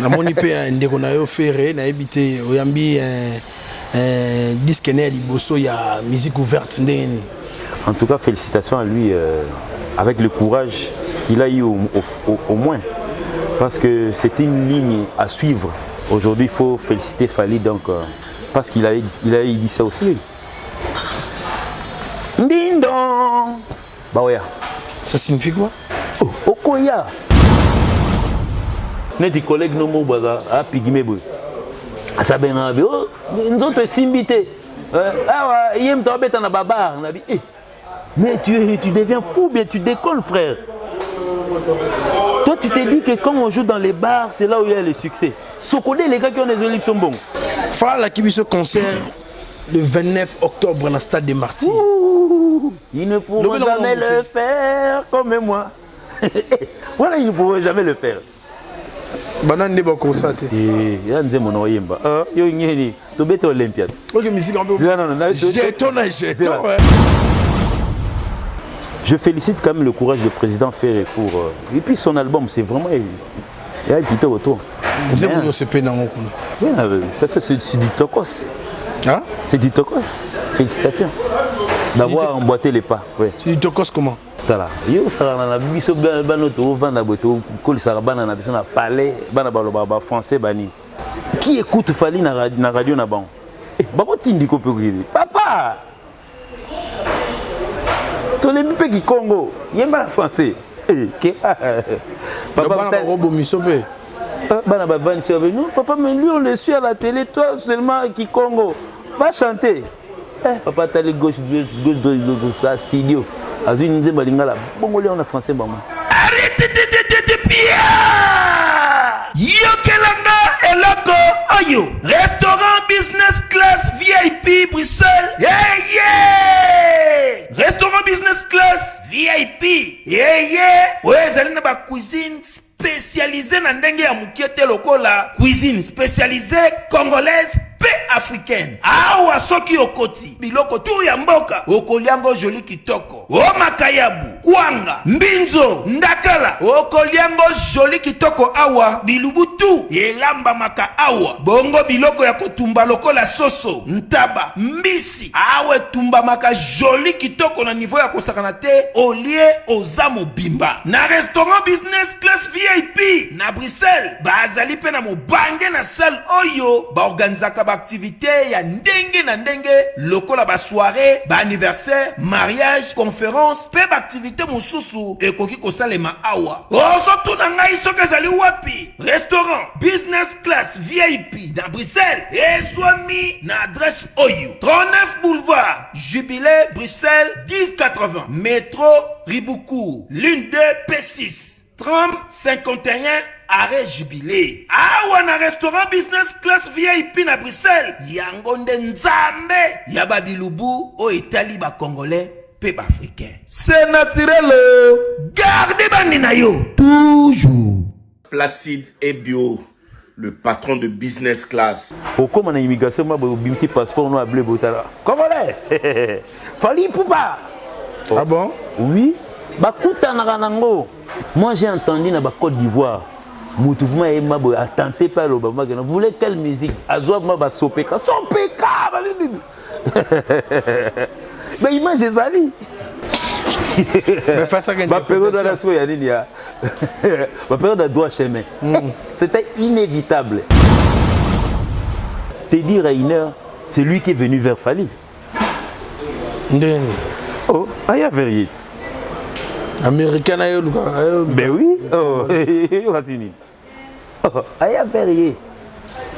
Na moni pe ndeko na yo ferré na habité oyambi disque né liboso ya musique ouverte ndeni. En tout cas, félicitations à lui avec le courage qu'il a eu au moins. Parce que c'était une ligne à suivre. Aujourd'hui, il faut féliciter Fally donc, parce qu'il a dit ça aussi. Dindon Baoya. Ça signifie quoi? Oh, Okoya. Net collègue no mo baza a pigimebo. Ça ben rabe. Oh, nzoto simbité. Ah yem to beta na baba na bi. Mais tu deviens fou, bien tu décolles frère. Toi tu te dis que quand on joue dans les bars, c'est là où il y a le succès. Sokode les gars qui ont des élections bon. Fala qui ce concert le 29 octobre dans le stade des Martyrs. Ils ne pourront jamais le faire comme moi. Voilà, ils ne pourront jamais le faire. Banane ne pas constater. Il y a un mon oyemba. Yo ngeni, to bete Olympiade. OK, musique un peu. Non. Jeton. Je félicite quand même le courage du président Ferré pour et puis son album, c'est vraiment il y a un petit retour. Vous avez ce pénal en oui, ça c'est du tokos. Hein? C'est du tokos. Félicitations d'avoir emboîté les pas. Oui. C'est du tokos comment? Voilà. Yo ça na biso banoto vanda boto kol sarabana na biso na palais bana baloba français bani. Qui écoute Fally na radio na ban? Babo tindi ko pekiri. Papa. Tous les pays qui Congo, il y a pas français. Papa na robo misope. Papa, mais lui on le suit à la télé, toi seulement qui Congo. Va chanter. Papa t'as les gauche ça c'est idiot. Azui nous dit la bon on a français maman. Arrête de Pierre. Yokelanga eloko oyo. Restaurant business class VIP Bruxelles. Yeah. Restaurant business class VIP. Yeah. Ouais, ça n'a pas cuisine spécialisée dans ndenge ya mukiete lokola. Cuisine spécialisée congolaise pe africaine. Awa soki okoti biloko tu ya mboka okoliango joli kitoko. O makayabu, kwanga, mbinzo, ndakala. Okoliango joli kitoko awa bilubutu elamba maka awa. Bongo biloko ya kotumba lokola soso, ntaba, mbisi. Awe tumba maka joli kitoko na niveau ya kosakana te olie ozamo bimba. Na restaurant business class VIP na Bruxelles bazali pe na mobange na salle oyo ba organizaka ba activité ya ndenge na ndenge lokola ba soirée, ba anniversaire, mariage, conférence, pe ba activité mosusu ekoki kosalema awa. Osoto na ngai soki ezali wapi? Restaurant business class VIP na Bruxelles ezwami na adresse oyo 39 boulevard Jubilé Bruxelles 1080 métro Riboucourt l'une 2 P6 30 51 arrêt Jubilé. Awa na restaurant business class VIP na Bruxelles. Yango nde nzambe ya babilubu o Italie ba congolais pe ba africain. C'est naturel. Gardez bandi na yo toujours. Placide et Bio, le patron de business class. Au comme on a immigration, moi bimsi passeport no bleu botala. Congolais. Fally Poupa. Ah bon? Oui. Bakuta na nango. Moi j'ai entendu na ba Côte d'Ivoire. Mouvement est attenté par l'Obama. Vous voulez quelle musique? Azouama va sopeka. Sopeka! Mais image des amis. Mais face à quelle période de la soirée, il y a ma période de droit chemin. C'était inévitable. Te dire à une heure, c'est lui qui est venu vers Fally. Oh, il y a vérifié. Américain, ben oui. Oh, Aya Verrier.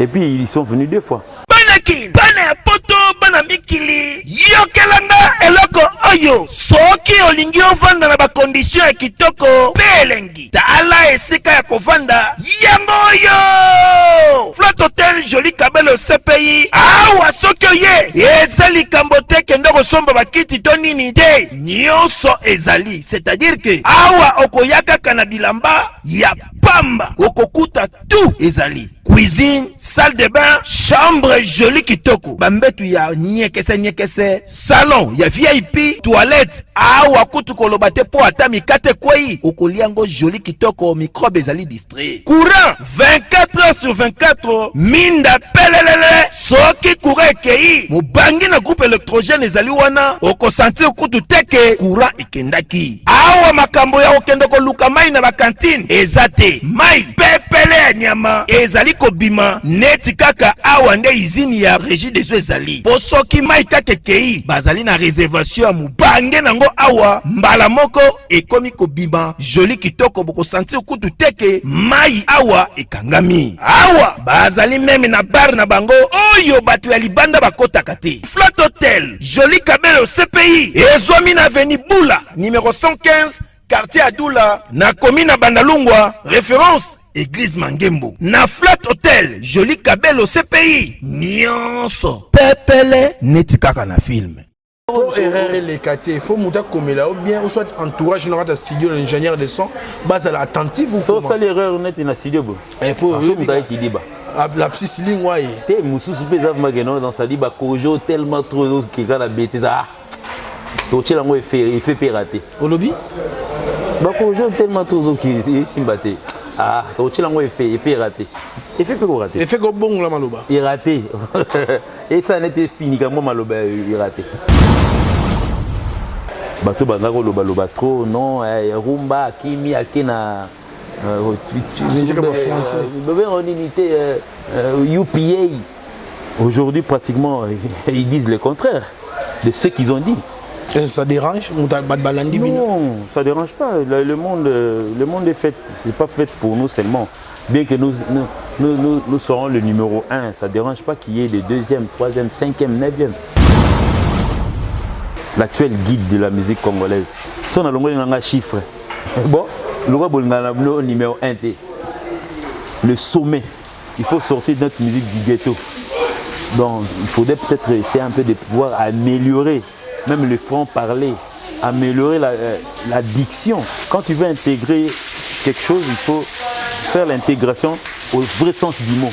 Et puis ils sont venus 2 fois. Banaki, bana poto, bana mikili. Yokelanga eloko oyo. Soki olingi ovanda na ba condition ya kitoko. Belengi. Tala esika ya kovanda. Yango yo. Flat Hotel Joli Kabelo CPI. Awa soki oye. Ezali kambote kendo kosomba bakiti to nini te. Nyonso ezali. C'est-à-dire que awa okoyaka kana bilamba ya pamba okokuta tout ezali cuisine, salle de bain, chambre jolie kitoko. Bambetu ya nyekese, salon ya VIP, toilette. Awa kutu kolobate po ata mikate kwei. Okoliango jolie kitoko, microbe ezali distrait. Courant 24 heures sur 24. Minda pelelele. Soki courant kei. Mubangi na groupe électrogène ezali wana. Oko sentir kutu teke courant ikendaki. Awa makambo ya okendoko luka mai na bakantine. Ezate mai pepele ya nyama ezali kobima neti kaka awa nde izini ya régie des eaux ezali. Po soki mai kake kei bazali na réservation ya mubange nango awa mbala moko ekomi kobima joli kitoko boko sentir kutu teke mai awa ekangami. Awa bazali meme na bar na bango oyo batu ya libanda bakota kate. Flat Hotel Joli Kabelo CPI ezwami na avenue Bula numéro 115 quartier Adoula na commune Bandalungwa référence Église Mangembo. Na Flat Hotel Joli Kabelo CPI nyonso pepele neti kaka na film. Pour erreur les KT, il faut monter comme là ou bien ou soit entourage dans le studio l'ingénieur de son base à l'attentif ou comment ça l'erreur net dans studio bon et pour qui dit bah la petite ligne ouais té musu super mageno dans sa dit bah kojo tellement trop qui quand la bêtise ah to tchela ngo fait pirater au lobby bah kojo tellement trop qui simbaté ah to tchela ngo fait rater et fait peu rater et fait comme bon la maloba il raté et ça n'était fini quand moi maloba il raté bato banako loba trop non rumba kimi akina musique français en unité UPA aujourd'hui pratiquement ils disent le contraire de ce qu'ils ont dit. Ça dérange non ça dérange pas le monde est fait c'est pas fait pour nous seulement bien que nous serons le numéro 1 ça dérange pas qu'il y ait des deuxième troisième cinquième neuvième. L'actuel guide de la musique congolaise. Si on a le chiffre, bon, le numéro 1, le sommet. Il faut sortir de notre musique du ghetto. Donc, il faudrait peut-être essayer un peu de pouvoir améliorer, même le franc-parler, améliorer la diction. Quand tu veux intégrer quelque chose, il faut faire l'intégration au vrai sens du mot.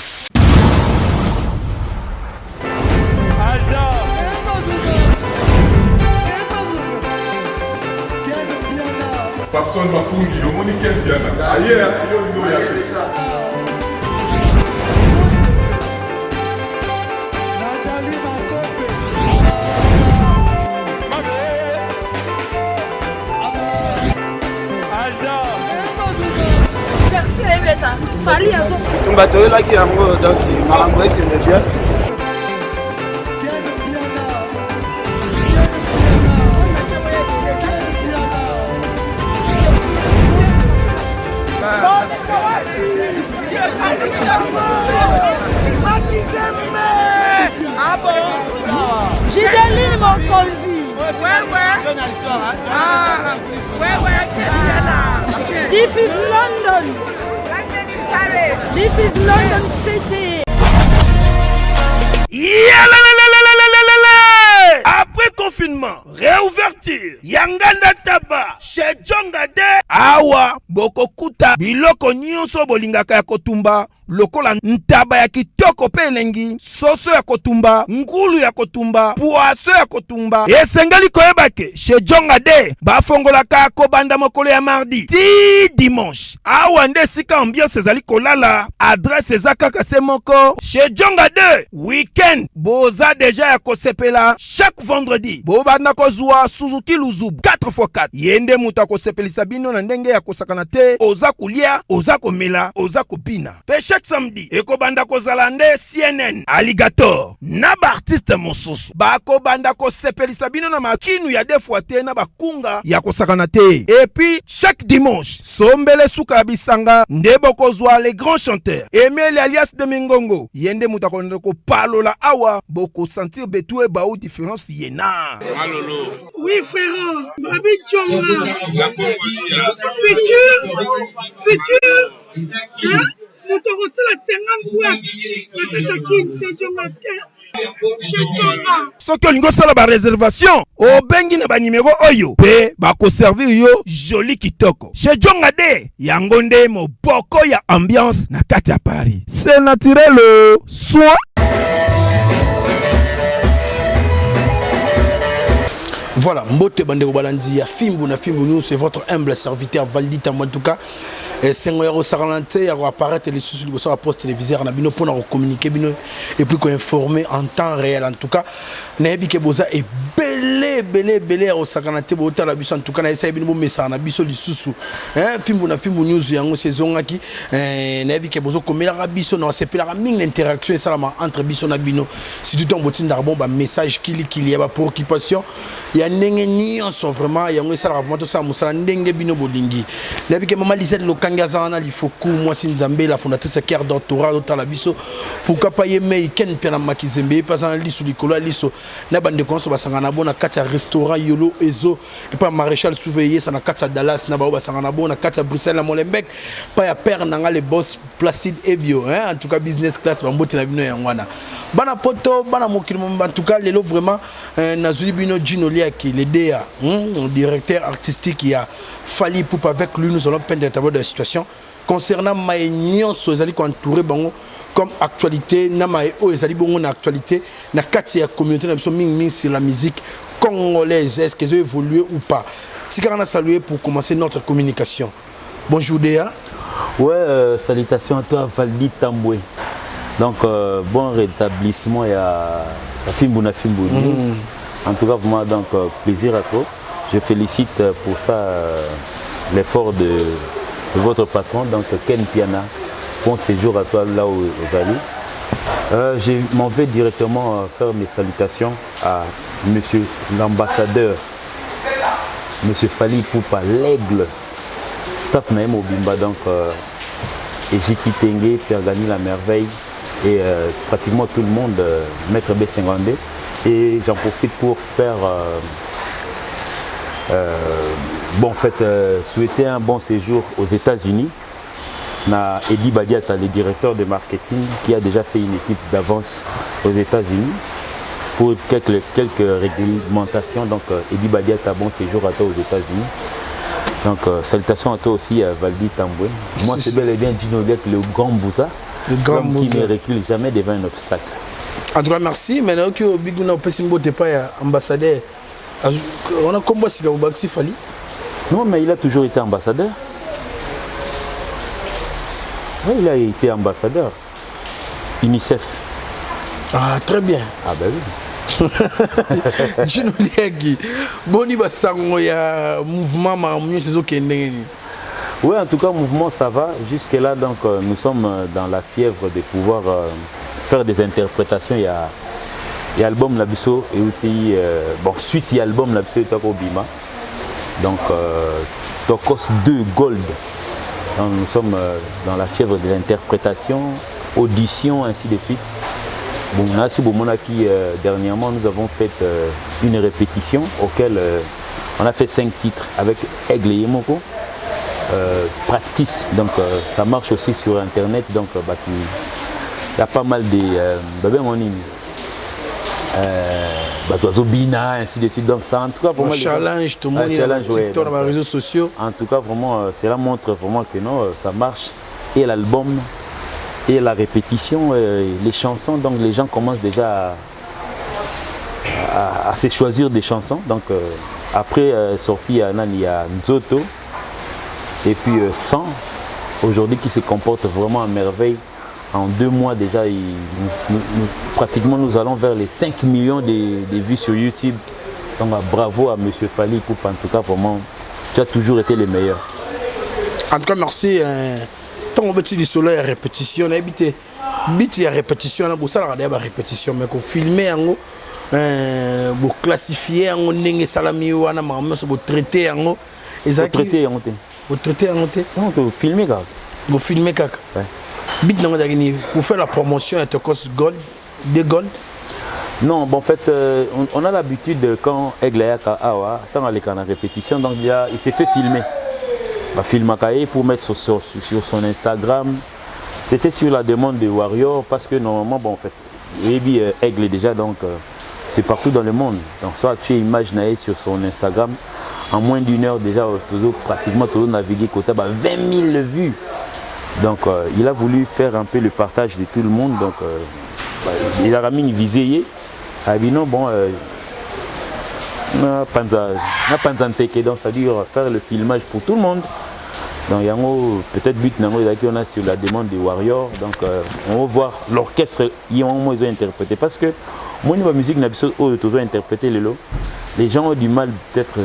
Personne m'a pour dire, on est quel bien là. Ailleurs, il y a ça. On va te là qui a un mot donc il m'a envoyé que le bien. Ah bon? J'ai des mon conduit. Ouais. Ah, ouais. This is London. This is London City. Après confinement, réouverture, Yanganda Taba, chez Djongade, Awa, Bokokuta, Biloko Nyonso Bolingaka ya Kotumba, lokola ntaba ya kitoko pe elengi, soso ya kotumba, ngulu ya kotumba, poaso ya kotumba. Esengali koyebake, chez Djongade, bafongolaka kobanda mokolo ya mardi, ti dimanche. Awa nde sika ambiance ezali kolala, adresse ezaka se moko, chez Djongade, weekend, boza deja ya kosepela, chaque vendredi, bobanda kozwa Suzuki Luzubu, 4x4. Yende muta kosepelisa bino na ndenge ya kosakana te, oza kulia, oza komela, oza kopina. Pe chaque samedi, ekobanda kozala nde CNN, Alligator, na ba artiste mosusu. Bako banda kosepelisa bino na makinu ya defuate na bakunga ya kosakana te. Et puis, chaque dimanche, sombele suka bisanga, nde bokozwa les grands chanteurs. Emile alias de Mingongo, yende muta ko palola awa, boko sentir betue ba ou différence yena. Malolo. Oui, frère. Babi Djonga. La Congolia. Futur. Hein? Nous te recevons la 50 boîtes. La Katakin, c'est Djonga. Soki olingo sala ba réservation, obengi na ba numéro oyo pe bako servir yo joli kitoko. Chez Jongade yango nde moboko ya ambiance na kati ya Paris. C'est naturel soin. Voilà, Mbote Bandego Balandi, ya Fimbu na Fimbu nous, c'est votre humble serviteur Valdi Tambo en tout cas. Et c'est un saralante, il y a apparaître les sous sur la poste téléviseur, on a bien pour communiquer et puis qu'on informer en temps réel en tout cas. Nabi Keboza est belé au sakanate bota la biso en tout cas na essaye bien message na biso lisusu. Hein, Fimbu na Fimbu news yango saison aki Nabi Kebozo comme la biso na sepela ming l'interaction ça entre biso na bino. Si tout en botin d'arbon ba message qu'il y a ba préoccupation, il y a ndenge nyonso vraiment yango ça la vraiment ça musala ndenge bino bolingi. Nabi ke mama Lisette Lokangazana lifoku moi Sinzambe la fondatrice Cœur doctorat dans la biso pour kapaye me ken pena makizembe pas en lisu likolo liso na bande konso basangana bona kati restaurant Yolo Ezo et pas maréchal surveiller ça na kati Dallas na ba basangana bona kati Bruxelles na Molenbeek pas ya père nanga les boss Placide et Bio hein en tout cas business class ba mbote na bino yangwana bana poto bana mokili en tout cas lelo vraiment nazuli bino Gino Liaki le DA directeur artistique qui a Fali Poupa avec lui nous allons peindre des tableaux de la situation concernant Maïnion Sozali qui entouré bango comme actualité na maïo ezali bongo na actualité na kati ya communauté na biso ming sur la musique congolaise est-ce qu'elles ont évolué ou pas si on a salué pour commencer notre communication. Bonjour Déa. Ouais, salutations à toi Valdi Tamboué. Donc bon rétablissement et à Fimbu na Fimbu. En tout cas vraiment donc plaisir à toi. Je félicite pour ça l'effort de votre patron donc Ken Piana. Bon séjour à toi là où vous allez. Je m'en vais directement faire mes salutations à monsieur l'ambassadeur, monsieur Fali Poupa, l'aigle, staff Naïm Obimba, donc Ejiki Tengue, Fergani la merveille et pratiquement tout le monde, Maître B52. Et j'en profite pour faire bon, en fait, souhaiter un bon séjour aux États-Unis. Na Edi Badiata, le directeur de marketing, qui a déjà fait une équipe d'avance aux États-Unis pour quelques réglementations. Donc, Edi Badiata, bon séjour à toi aux États-Unis. Donc, salutations à toi aussi, Valdi Tamboué. Moi, c'est bel et bien Gino Liaki, le grand Boussa, l'homme qui ne recule jamais devant un obstacle. En tout cas, merci. Maintenant que Biguna Pessimbo n'est pas ambassadeur, on a combat si Baxi Fali. Non, mais il a toujours été ambassadeur. Oui, il a été ambassadeur. UNICEF. Ah, très bien. Ah ben oui. Gino Liaki, boni basango ya mouvement ma mieux kendeni. Oui, en tout cas, mouvement ça va. Jusque là, donc nous sommes dans la fièvre de pouvoir faire des interprétations. Il y a l'album Labiso et aussi bon suite il y a l'album Labiso et Toko Bima. Donc Tokos 2 Gold. Donc, nous sommes dans la fièvre de l'interprétation, audition, ainsi de suite. Bon, dernièrement, nous avons fait une répétition auquel on a fait 5 titres avec Aigle et Yemoko. Practice, donc ça marche aussi sur internet. Donc il y a pas mal de Bina, ainsi de suite. Donc ça en tout cas pour moi challenge tout le monde sur les réseaux sociaux. En tout cas vraiment cela montre vraiment que non ça marche et l'album et la répétition les chansons donc les gens commencent déjà à se choisir des chansons donc après sortie il y a Nzoto et puis 100 aujourd'hui qui se comporte vraiment à merveille. En 2 mois déjà, pratiquement nous allons vers les 5 millions de vues sur YouTube. Donc bravo à monsieur Fali Poupa, en tout cas vraiment, tu as toujours été le meilleur. En tout cas merci. Tant on veut du soleil à répétition, on a habité. Bit il y a répétition, on a répétition, mais qu'on filmer en haut, pour classifier en haut, n'engue salami ou en amont, pour traiter en haut. Traiter en haut. Pour traiter en haut. Non, pour filmer quand. Pour filmer quand. Pour faire la promotion à Tokos Gold, des Gold. Non, bon, en fait, on a l'habitude quand Aigle Yaka Awa, tant à la répétition, donc il s'est fait filmer. Il a filmé pour mettre sur son Instagram. C'était sur la demande de Warrior parce que normalement, bon, en fait, Aigle déjà donc c'est partout dans le monde. Donc soit tu imagines sur son Instagram, en moins d'une heure déjà, pratiquement tout le monde navigué côté 20 000 vues. Donc il a voulu faire un peu le partage de tout le monde. Donc il a mis une visée. Ah non, bon, donc ça veut dire faire le filmage pour tout le monde. Donc il y a peut-être but qu'on a sur la demande des Warriors. Donc on va voir l'orchestre ils ont interprété parce que moi la musique n'a pas interprété les gens ont du mal peut-être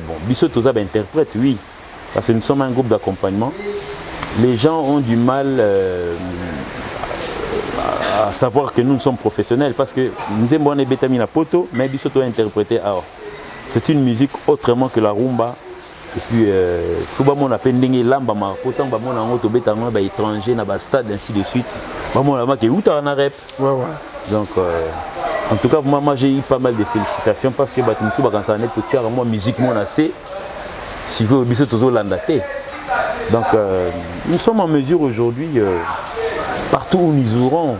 bon Bissot Toza interprète oui parce que nous sommes un groupe d'accompagnement. Les gens ont du mal à savoir que nous sommes professionnels parce que nous avons des bétamines à poto mais Bissot Toza interprété c'est une musique autrement que la rumba. Et puis, tout le monde a fait des lambes, pourtant, on a des étrangers, dans stade, ainsi de suite. On a fait où tu as un rep. Donc, en tout cas, moi, j'ai eu pas mal de félicitations parce que moi, musique, moi, assez. Si vous avez toujours l'andaté. Donc, nous sommes en mesure aujourd'hui, partout où nous aurons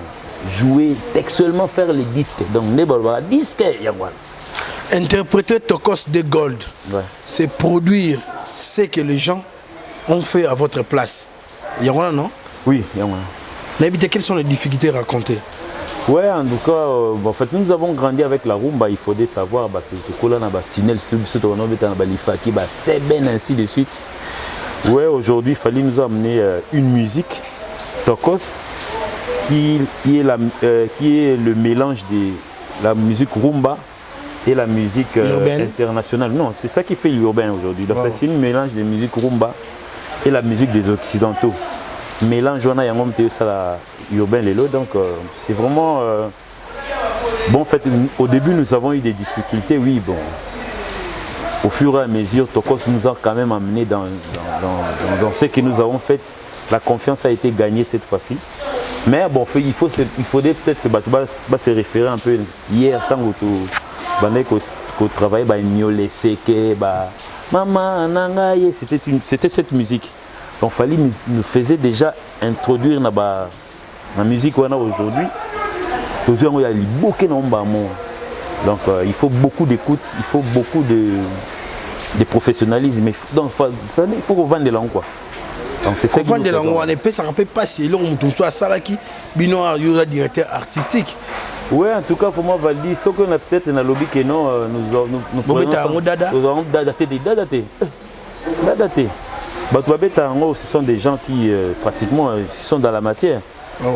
joué, textuellement faire les disques. Donc, disques, interpréter Tokos de Gold, c'est produire ce que les gens ont fait à votre place. Il y en a, non? Oui, il y en a. N'habitez, quelles sont les difficultés racontées? Ouais, en tout cas, en fait, nous avons grandi avec la rumba. Il faut savoir que c'est bien ainsi de suite. Ouais, aujourd'hui, il fallait nous amener une musique Tokos qui est le mélange de la musique rumba et la musique internationale. Non, c'est ça qui fait l'urbain aujourd'hui. Donc c'est une mélange de musique rumba et la musique des occidentaux. Mélange on a ça urbain les lots. Donc c'est vraiment bon. En fait, au début nous avons eu des difficultés. Oui, bon. Au fur et à mesure, Tokos nous a quand même amené dans ce que nous avons fait. La confiance a été gagnée cette fois-ci. Mais bon, il faudrait peut-être que se référer un peu hier tant qu'au travail, maman, c'était cette musique. Donc, il nous faisait déjà introduire la musique qu'on a aujourd'hui. Donc, il faut beaucoup d'écoute, il faut beaucoup de professionnalisme. Donc, il faut revendre des langues. Donc c'est ça qui nous fait. Ça ne rappelle pas si l'on soit Salaki, Bino a directeur artistique. Oui, en tout cas, il faut moi dire, ce qu'on a peut-être dans le lobby que non, nous avons daté. Ce sont des gens qui pratiquement sont dans la matière.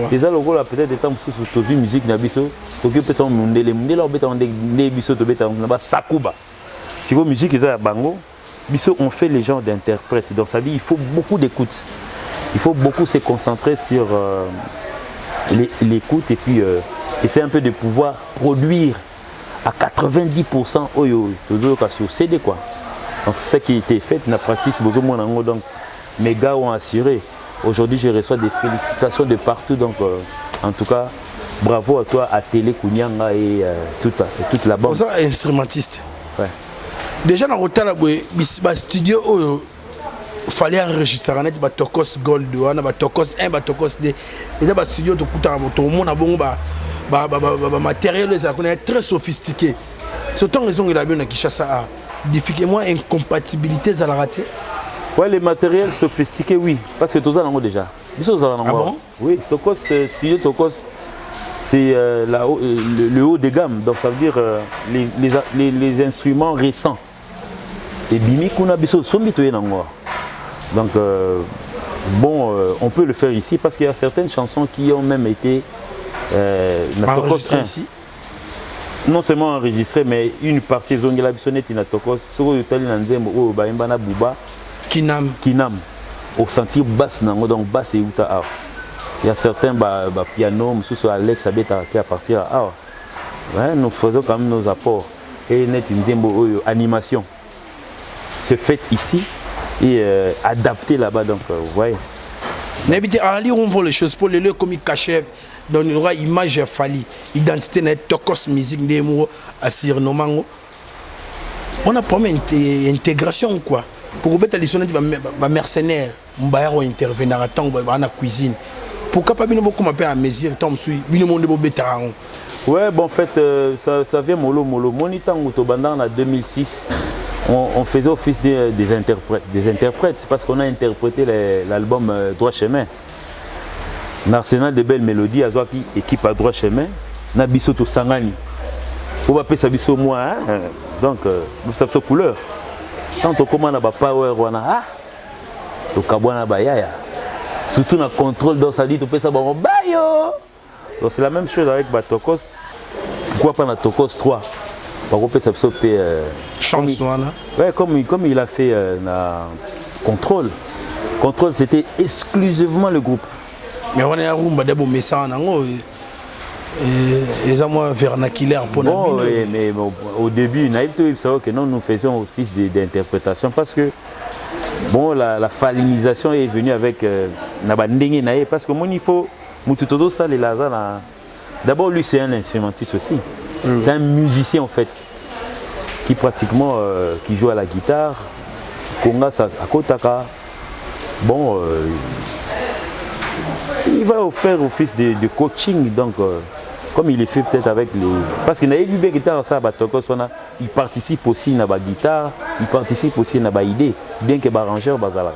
Les gens peut-être des temps sous musique nabiso, qui peut s'en monter les sakuba. Si vos musiques ils ont bango. On fait les gens d'interprètes, donc ça dit il faut beaucoup d'écoute, il faut beaucoup se concentrer sur l'écoute et puis essayer un peu de pouvoir produire à 90% sur CD quoi. Donc c'est ça qui a été fait, la pratique donc mes gars ont assuré. Aujourd'hui je reçois des félicitations de partout, donc en tout cas bravo à toi, à Télé Kounyanga et toute la bande. Vous êtes instrumentiste. Ouais. Déjà dans le studio, il fallait enregistrer un Tokos Gold, un Tokos 1, Tokos 2. Et dans le studio, tout le monde a matériel très sophistiqué. C'est autant raison qu'il a bien Kinshasa. Difficilement incompatibilité à la raté. Oui, les matériels sophistiqués, oui. Parce que tout ça, on a déjà. Ah bon? Oui, Tokos, studio Tokos, c'est le haut de gamme. Donc ça veut dire les instruments récents. Et Bimi Kuna Biso sont bitoyés dans moi. Donc bon, on peut le faire ici parce qu'il y a certaines chansons qui ont même été enregistrées ici. Non seulement enregistrées, mais une partie Zongela Bisonette in Tokos, sur le Tali Nanzembo ou Baimbana Bouba, Kinam, au sentir basse nango donc basse et uta. Il y a certains pianos, sous Alex Abeta qui à partir à ouais, nous faisons quand même nos apports et net une animation. C'est fait ici et adapté là-bas, donc vous voyez. Mais on voit les choses pour les lieux comme ils cachaient dans une image Fali, identité net, Tokos musique des mots à Sir Nomango. On a promis une intégration quoi. Pour vous mettre les sonnets de mercenaires, on va intervenir à temps dans la cuisine. Pour capable beaucoup m'appeler à mesure tant suis bien monde de bétaron. Ouais, bon, en fait, ça vient mollo. Monitant Outobandang en 2006, on faisait office des interprètes. Des interprètes, c'est parce qu'on a interprété l'album Droit Chemin. L'arsenal de belles mélodies, à Zouaki, équipe à Droit Chemin, Nabiso to Sangani. Pour appeler ça biso moi, hein? Donc, ça fait couleur. Quand on commande à Power, on a au Kabwana Bayaya. Surtout dans le contrôle, donc ça dit tu peux ça bon bayo. Donc c'est la même chose avec Batokos. Pourquoi pas dans Tokos 3? Pourquoi pas ça peut chanson là. Ouais, comme il a fait contrôle. Contrôle, c'était exclusivement le groupe. Mais on est à Rumba d'abord mais ça en ango. Et ça moi vernaculaire pour bon, oui, mais bon, au début, il savait que nous faisions office d'interprétation parce que bon, la falinisation est venue avec Nabandenge Nae parce que moi il faut Mututodo ça les Lazare. D'abord lui c'est un instrumentiste aussi. C'est un musicien en fait qui pratiquement qui joue à la guitare. Konga à Kotaka. Bon, il va faire office de coaching donc. Comme il est fait peut-être avec les... Parce qu'il n'a vu bien guitare ça, il participe aussi à la guitare, il participe aussi à la idée, bien que l'arrangeur Bazala.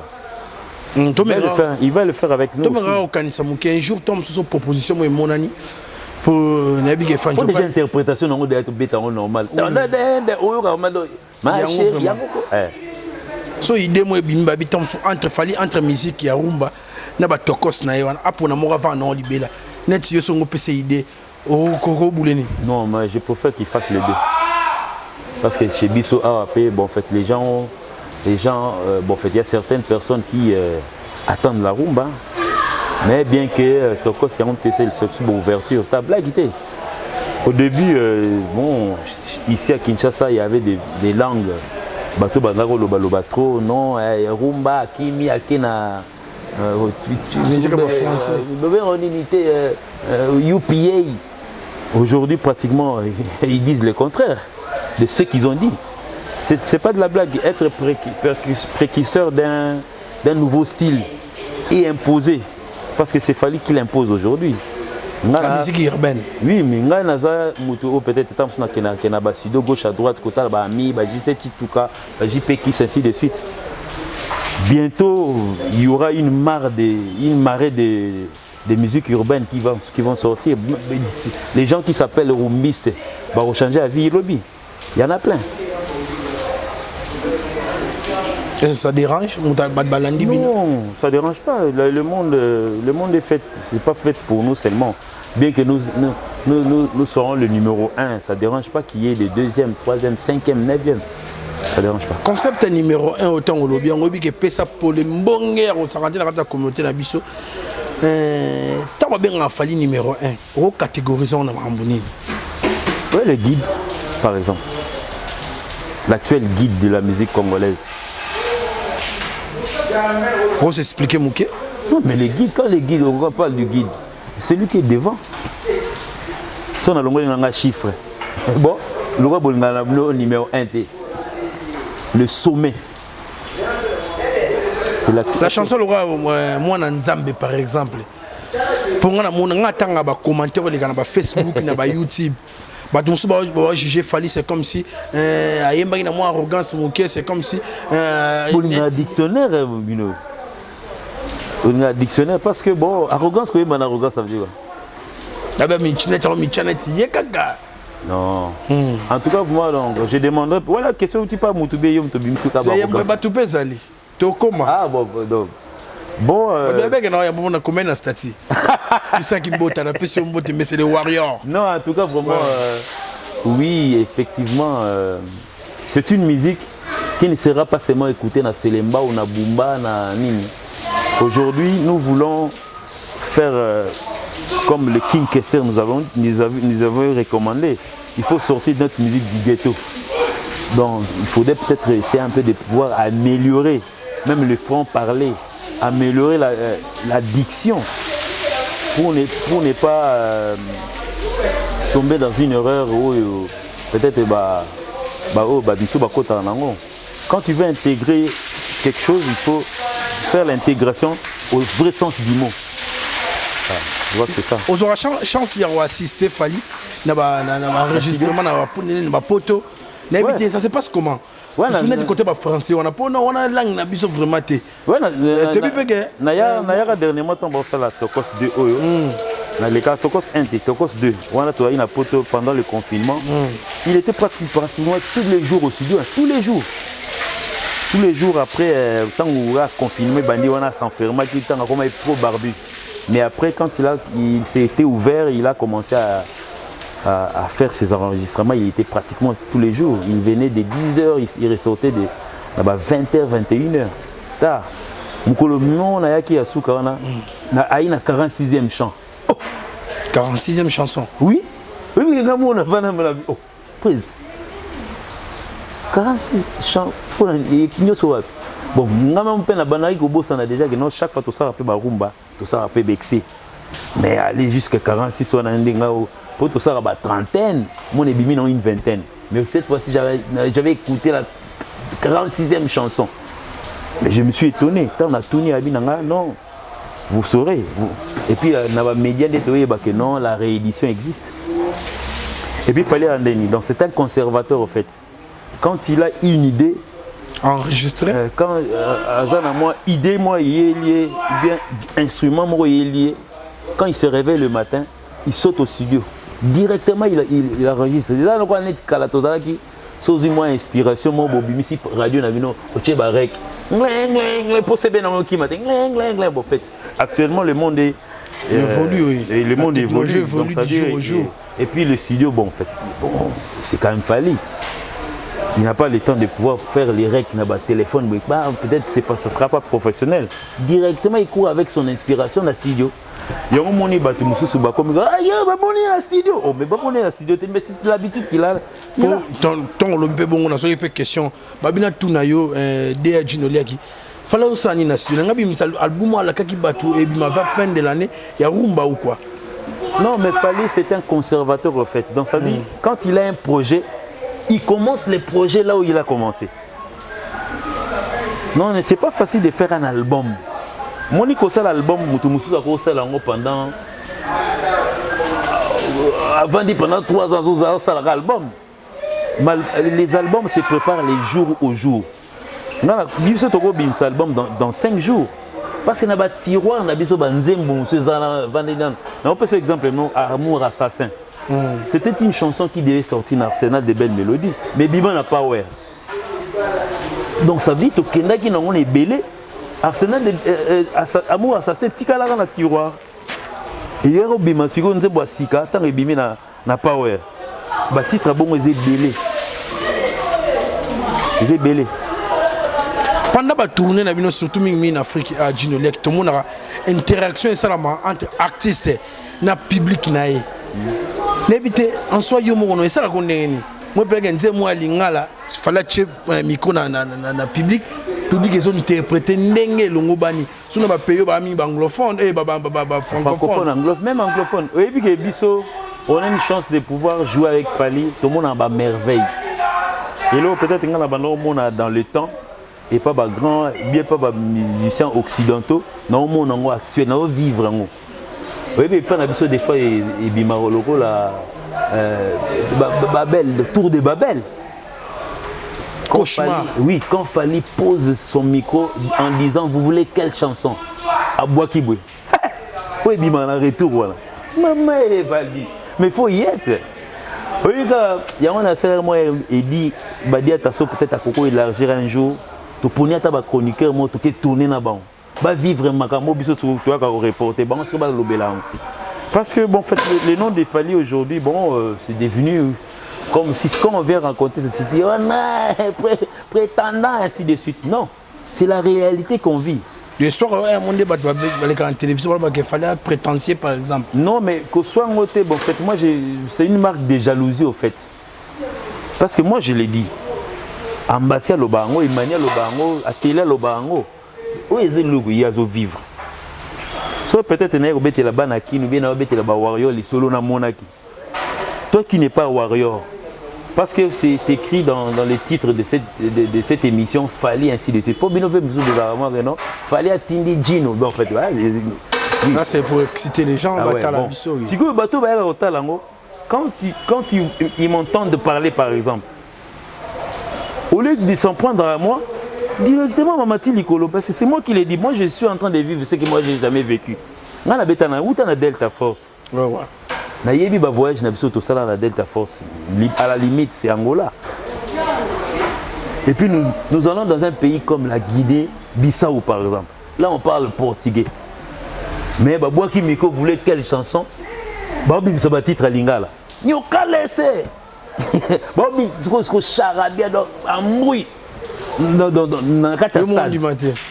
Il va le faire avec nous. Un jour, Tom sur proposition, mon ami, pour Nabi Fan. Pour déjà interprétation, on doit être bêta normal. So idée moi bimba bitom entre musique et rumba na ba tokos na yon apona mo avant non libela net yo so ngo pc idée au koko bouleni. Non, mais je préfère qu'il fasse les deux. Parce que chez Bisso AAP, bon, en fait, les gens bon, en fait, il y a certaines personnes qui attendent la rumba, mais bien que Tokos, c'est le seul ouverture, ta blague était. Au début, bon, ici à Kinshasa, il y avait des langues. Bato Bandaro, Lobatro, non, rumba, Kimi, Akena. UPA. Aujourd'hui, pratiquement, ils disent le contraire de ce qu'ils ont dit. C'est pas de la blague. Être précurseur d'un nouveau style et imposer. Parce que c'est fallu qu'il impose aujourd'hui. La musique urbaine. Oui, mais peut-être que gauche à droite, côté Ami, ainsi de suite. Bientôt, il y aura une marée de musiques urbaines qui vont sortir. Les gens qui s'appellent rumbistes vont changer à vie lobby. Il y en a plein. Et ça dérange? Non, ça ne dérange pas. Le monde est fait, c'est pas fait pour nous seulement. Bien que nous serons le numéro 1, ça ne dérange pas qu'il y ait le deuxième, troisième, cinquième, neuvième. Ça ne dérange pas. Concept numéro 1 autant au lobby, on lobby qui fait ça pour les bongers au sarandi dans la communauté na biso. Tant bien en fallu numéro 1, au catégorisant en Amboni. Oui, le guide, par exemple. L'actuel guide de la musique congolaise. Vous expliquez Mouké? Non, mais les guides, quand les guides, on parle du guide, c'est lui qui est devant. Si on a le chiffre, bon, le numéro 1, le sommet. La chanson, moi, Nzambe, par exemple. Pour moi, on a commentaire sur Facebook, sur YouTube. Juger Fali, c'est comme si arrogance, c'est comme si. Un dictionnaire, un dictionnaire, parce que bon, arrogance, quoi, une arrogance, ça veut dire quoi? Non. En tout cas, moi, donc, je demanderais. Voilà, question où tu parles, Moutoubé, Yom Tobim, c'est quoi? Ah, bon, donc. Bon. Mais c'est les warriors. Non, en tout cas, vraiment, oui, effectivement, c'est une musique qui ne sera pas seulement écoutée dans Selemba ou dans Bumba, dans Nini. Aujourd'hui, nous voulons faire comme le King Kesser nous avons recommandé. Il faut sortir de notre musique du ghetto. Donc, il faudrait peut-être essayer un peu de pouvoir améliorer, même le franc-parler, améliorer la diction pour ne pas tomber dans une erreur où peut-être quand tu veux intégrer quelque chose, il faut faire l'intégration au vrai sens du mot. Voilà. Je vois que c'est ça. Aux aura chance il y aura assisté Fali na enregistrement na poto. Ouais. Ça se passe comment? Ouais, vous souvenez du côté français, on a langue na biso vraiment té. Ouais, na ya dernièrement on va faire la Tokos 2 oyo. Na les cas Tokos 1 et Tokos 2. On a toi une poto pendant le confinement. Il était pratiquement tous les jours au studio, tous les jours. Tous les jours après tant où on a confiné bandi on a s'enfermé qui tant comme il trop barbu. Mais après quand il s'est été ouvert, il a commencé à faire ses enregistrements, il était pratiquement tous les jours. Il venait de 10h, il ressortait de 20h, 21h. Tard. Mukolo na yaki asuka wana na aina 46e chant. 46e chanson. Oui. Oui, ngamo na vana mala. Oh, prise. 46 chants pour les so wapi. Bon, ngama mpena banaki ko bossa na déjà que non chaque fois tout ça rappelle barumba, tout ça rappelle bexé. Mais aller jusqu'à 46 on a ndengao. Pour tout ça, à la trentaine, mon ébimi dans une vingtaine. Mais cette fois-ci, j'avais écouté la 46e chanson. Mais je me suis étonné. Quand on a tourné à Binanga, non, vous saurez. Et puis, dans les médias, que non, la réédition existe. Et puis, il fallait un déni. Donc, c'est un conservateur, en fait. Quand il a une idée, enregistré. Quand moi, idée, moi, il est lié, bien, instrument, moi, il est lié. Quand il se réveille le matin, il saute au studio. Directement, il enregistre. C'est là qu'on a dit que sans moi inspiration, moi, Bobimisi radio Navino, Oche Barek. Actuellement, le monde est évolue, oui. Et le monde évolue. Donc, ça jour au jour. Et puis le studio, bon, en fait, bon, c'est quand même Fali. Il n'a pas le temps de pouvoir faire les règles dans le téléphone. Peut-être que ça ne sera pas professionnel. Directement, il court avec son inspiration dans le studio. Il y a un moment où il y a un studio. Oh, mais pas un studio, mais c'est l'habitude qu'il a. Tant on peut bon, on a une question. Babina Tunayo, Dea Ginoliaki. Fallait aussi un studio. On a un album à la Kaki Batu et à la fin de l'année, il y a Rumba ou quoi? Non, mais Fali, c'est un conservateur en fait. Dans sa vie, quand il a un projet, il commence les projets là où il a commencé. Non, c'est pas facile de faire un album. Monique a l'album, pendant pendant 3 ans, l'album. Les albums se préparent les jours au jour. Il y a un album dans 5 jours. Parce qu'il y a un tiroir, il y a un exemple, Amour Assassin. C'était une chanson qui devait sortir dans l'arsenal de belles mélodies. Mais Biban n'a pas ouvert. Donc ça veut dire que nous est belé. Arsenal de Amour Assassin, tika là dans le tiroir. Et hier au Bima, si on a sika, tant que Bima n'a pas ouvert. Le titre bon est belé. Il est belé. Pendant la tournée, surtout en Afrique, à Ginolek, tout le monde a une interaction entre artistes et le public. N'évitez en soi, il y a ça qu'on est. Moi, je suis moi, il fallait que je micro dans le public. Le public est interprété n'engé l'ongobani. Si on a payé anglophone et francophone. Même anglophone. Oui, puis Bisso, on a une chance de pouvoir jouer avec Fali. Tout le monde a merveille. Et là, peut-être qu'on a dans le temps. Et pas grand, bien pas musiciens occidentaux. Non, le monde actuel, non vivre. Oui, mais pas des fois, et Bimaroloko, Babel, le tour de Babel. Cauchemar. Oui, quand Fali pose son micro en disant vous voulez quelle chanson? À Boakiboué. Oui, Bima en retour, voilà. Maman, elle est Fali. Mais il faut y être. Oui, il y a un serment et dit Badia Tasso peut-être à Coco élargir un jour. Tu prenais à ta chroniqueur, moi, tu tourner là-bas. Va vivre Makamo, biso toi qui reporter, bon, c'est pas le bélan. Parce que bon, en fait, les noms des Fali aujourd'hui, bon, c'est devenu comme si ce qu'on vient raconter, c'est ceci, on a prétendant ainsi de suite. Non, c'est la réalité qu'on vit. Le soir, on débat en télévision, il fallait prétentieux par exemple. Non, mais que soit en côté, bon, en fait, moi, c'est une marque de jalousie au fait. Parce que moi, je l'ai dit. Ambassia Lobango, Emmanuel Lobango, Athéla Lobango. Où est le logo? Il y a à vivre. Soit peut-être qu'il y a un banaki, ou bien il y a un warrior, les solo na monaki. Toi qui n'es pas warrior, parce que c'est écrit dans les titres de cette émission, Fali ainsi de suite. Pour bien faire besoin de la non, Fali a Tindi Gino. En fait, Là, c'est pour exciter les gens. Ah ouais, la bon. biso, oui. Si vous bateau, quand ils m'entendent parler, par exemple, au lieu de s'en prendre à moi, directement, Mamati Likolo, parce que c'est moi qui l'ai dit. Moi, je suis en train de vivre ce que moi, j'ai jamais vécu. Où tu as Delta Force? Ouais, ouais. Nayebi ba voyage na biso to sala la Delta Force. À la limite, c'est Angola. Et puis nous allons dans un pays comme la Guinée-Bissau, par exemple. Là, on parle portugais. Mais Babouaki Miko voulait quelle chanson? Babi Bissaba titre à Lingala. Nyoka laissé. Babi trop charabia dans amouille. Dans quatre stades.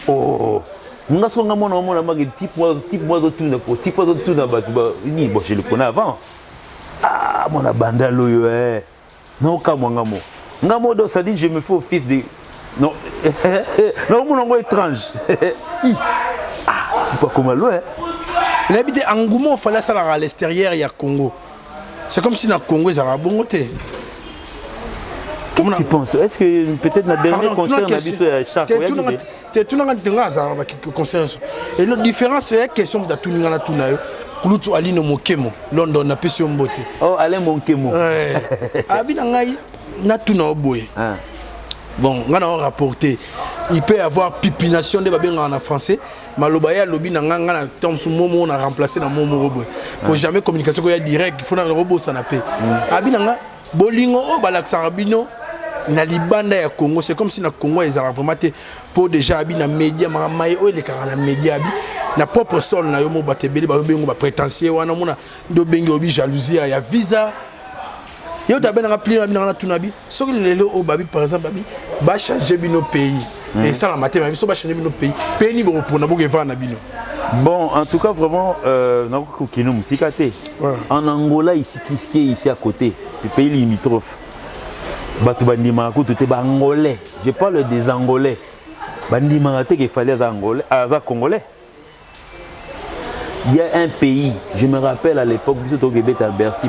Oh. Nga songa mona magi type moi de tout na po type de tout na ba ni bo je le connais avant. Ah mon bandalo yo non ka ngamo ngamo do ça dit je me fais office de non non mon étrange. Ah c'est pas comme loin. Il habite Angouma, il fallait ça à l'extérieur, il y a Congo. C'est comme si dans le Congo, ils avaient bon côté. Qu'est-ce que tu penses? Est-ce que peut-être dans le dernier concert, on a vu ce Charles? Tu es tout le monde qui concerne ça. Et la différence, c'est la question de tout le monde. Kulutu Alino Mokemo, London, na pesi mbote. Oh, Alain Mokemo. Abi nangai na tuna oboye. Bon, on a rapporté. Il peut y avoir pipination de babé en français. Malobaya lobi na nganga na tom sou momo on a remplacé dans momo robot. Pour jamais communication ko ya direct, il faut na robot ça na pe. Abi nanga bolingo o balaksa rabino na libanda ya Congo, c'est comme si na Congo ils avaient vraiment pour déjà abi na média maï o les na média abi na propre sol na yo mo batebeli ba bengo ba prétentieux wana mona do bengi obi jalousie ya visa. Yo ta benanga pli na tunabi. Soki lelo o babi par exemple babi ba changer bino pays. Et ça la matin même so ba changer bino pays. Pays ni bo pour na bo na bino. Bon, en tout cas vraiment en Angola ici à côté, le pays limitrophe. Angolais. Je parle des Angolais. Il fallait des Congolais. Il y a un pays, je me rappelle à l'époque, vous êtes à Bercy,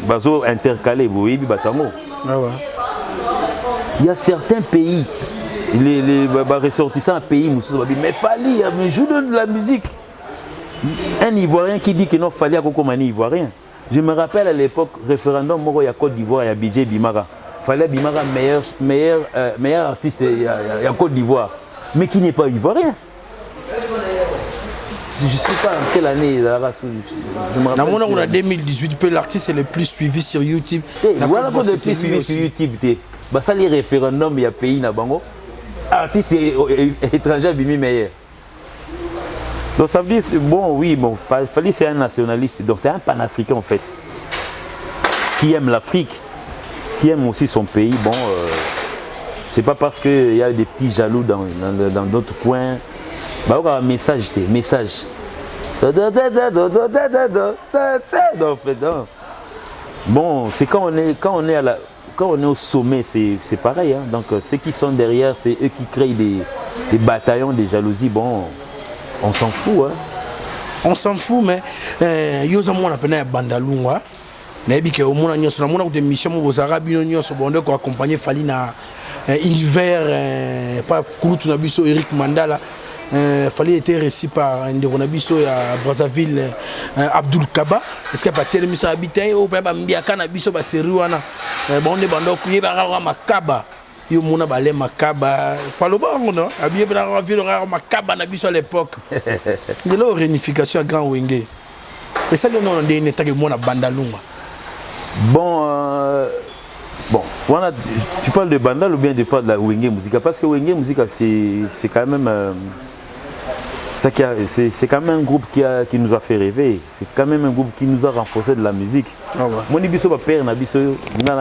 Bazo intercalé, vous voyez, il y a certains pays, les ressortissants à pays, mais Fali, mais joue de la musique. Un Ivoirien qui dit que non, Fali a comme un Ivoirien. Je me rappelle à l'époque, référendum, il y a Côte d'Ivoire, il y a Bidje Bimara. Fali Bimara, meilleur artiste, il y a Côte d'Ivoire, mais qui n'est pas Ivoirien. Je ne sais pas en quelle année. On a 2018, l'artiste est le plus suivi sur YouTube. Voilà pour le plus suivi sur YouTube. Ça, les référendums, il y a pays na bango. Artiste étranger, bimi meilleur. Donc ça veut dire, bon, oui, bon, Fali c'est un nationaliste, donc c'est un panafricain en fait, qui aime l'Afrique, qui aime aussi son pays. Bon, c'est pas parce qu'il y a des petits jaloux dans d'autres coins. Bah, on a un message. Bon, c'est quand on est au sommet, c'est pareil. Hein. Donc ceux qui sont derrière, c'est eux qui créent des bataillons, des jalousies. Bon, on s'en fout. Hein. On s'en fout, mais on appelle Bandalunga. Mais au moins, on a des missions aux Arabes, on accompagner Fali na univers, pas Kouloutou Eric Mandala. Fali était reçu par un Ndoronabiso à Brazzaville, Abdul Kaba. Est-ce qu'il y a pas tel mission habité ou pas Mbiaka Nabiso Baseriwana? Bon, on est bandok, il y a Makaba. Il y a balé Makaba. Pas le bon, non? Il y a Makaba Nabiso à l'époque. Il y a la réunification à Grand Wenge. Et ça, on a des états que moi, Bandalunga. Bon, voilà, tu parles de Bandal ou bien tu parles de la Wenge Musica? Parce que Wenge Musica, c'est quand même. C'est quand même un groupe qui nous a fait rêver. C'est quand même un groupe qui nous a renforcé de la musique. Mon père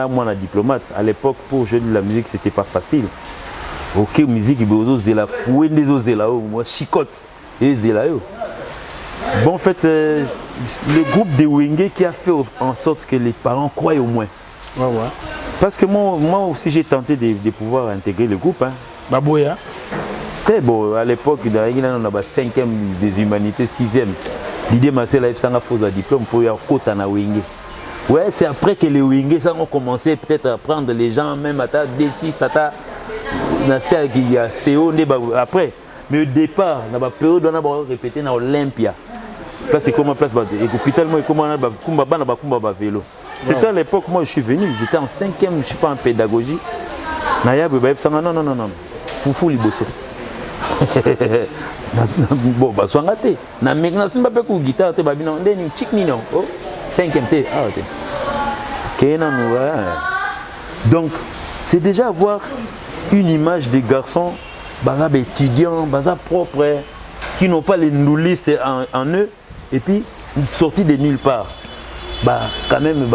moi diplomate. À l'époque, pour jouer de la musique, c'était pas facile. Ok, musique, il la fouet des ozelao, moi chicote et zelao. Bon, en fait, le groupe de Wenge qui a fait en sorte que les parents croient au moins. Parce que moi aussi, j'ai tenté de pouvoir intégrer le groupe. Hein. Babouya. Très beau, à l'époque, on a 5e des humanités, 6e. L'idée, c'est que ça a fait un diplôme pour y avoir côté na Wenge. Ouais, c'est après que les Wenge ont commencé peut-être à prendre les gens, même à ta D6, à ta. Après. Mais au départ, dans la période, on a répété dans Olympia. Place c'est comment place et l'hôpital moi comment on a vélo. C'était à l'époque moi je suis venu, j'étais en 5e, je suis pas en pédagogie. Naya non. Foufou liboso. Bon bah soit raté. Na maintenant c'est pas pour guitare te babino ndeni chic nino. Oh 5e te ah te. Kenan donc c'est déjà avoir une image des garçons bazab étudiants, bazab propres qui n'ont pas les noulistes en eux et puis sortis de nulle part. Bah quand même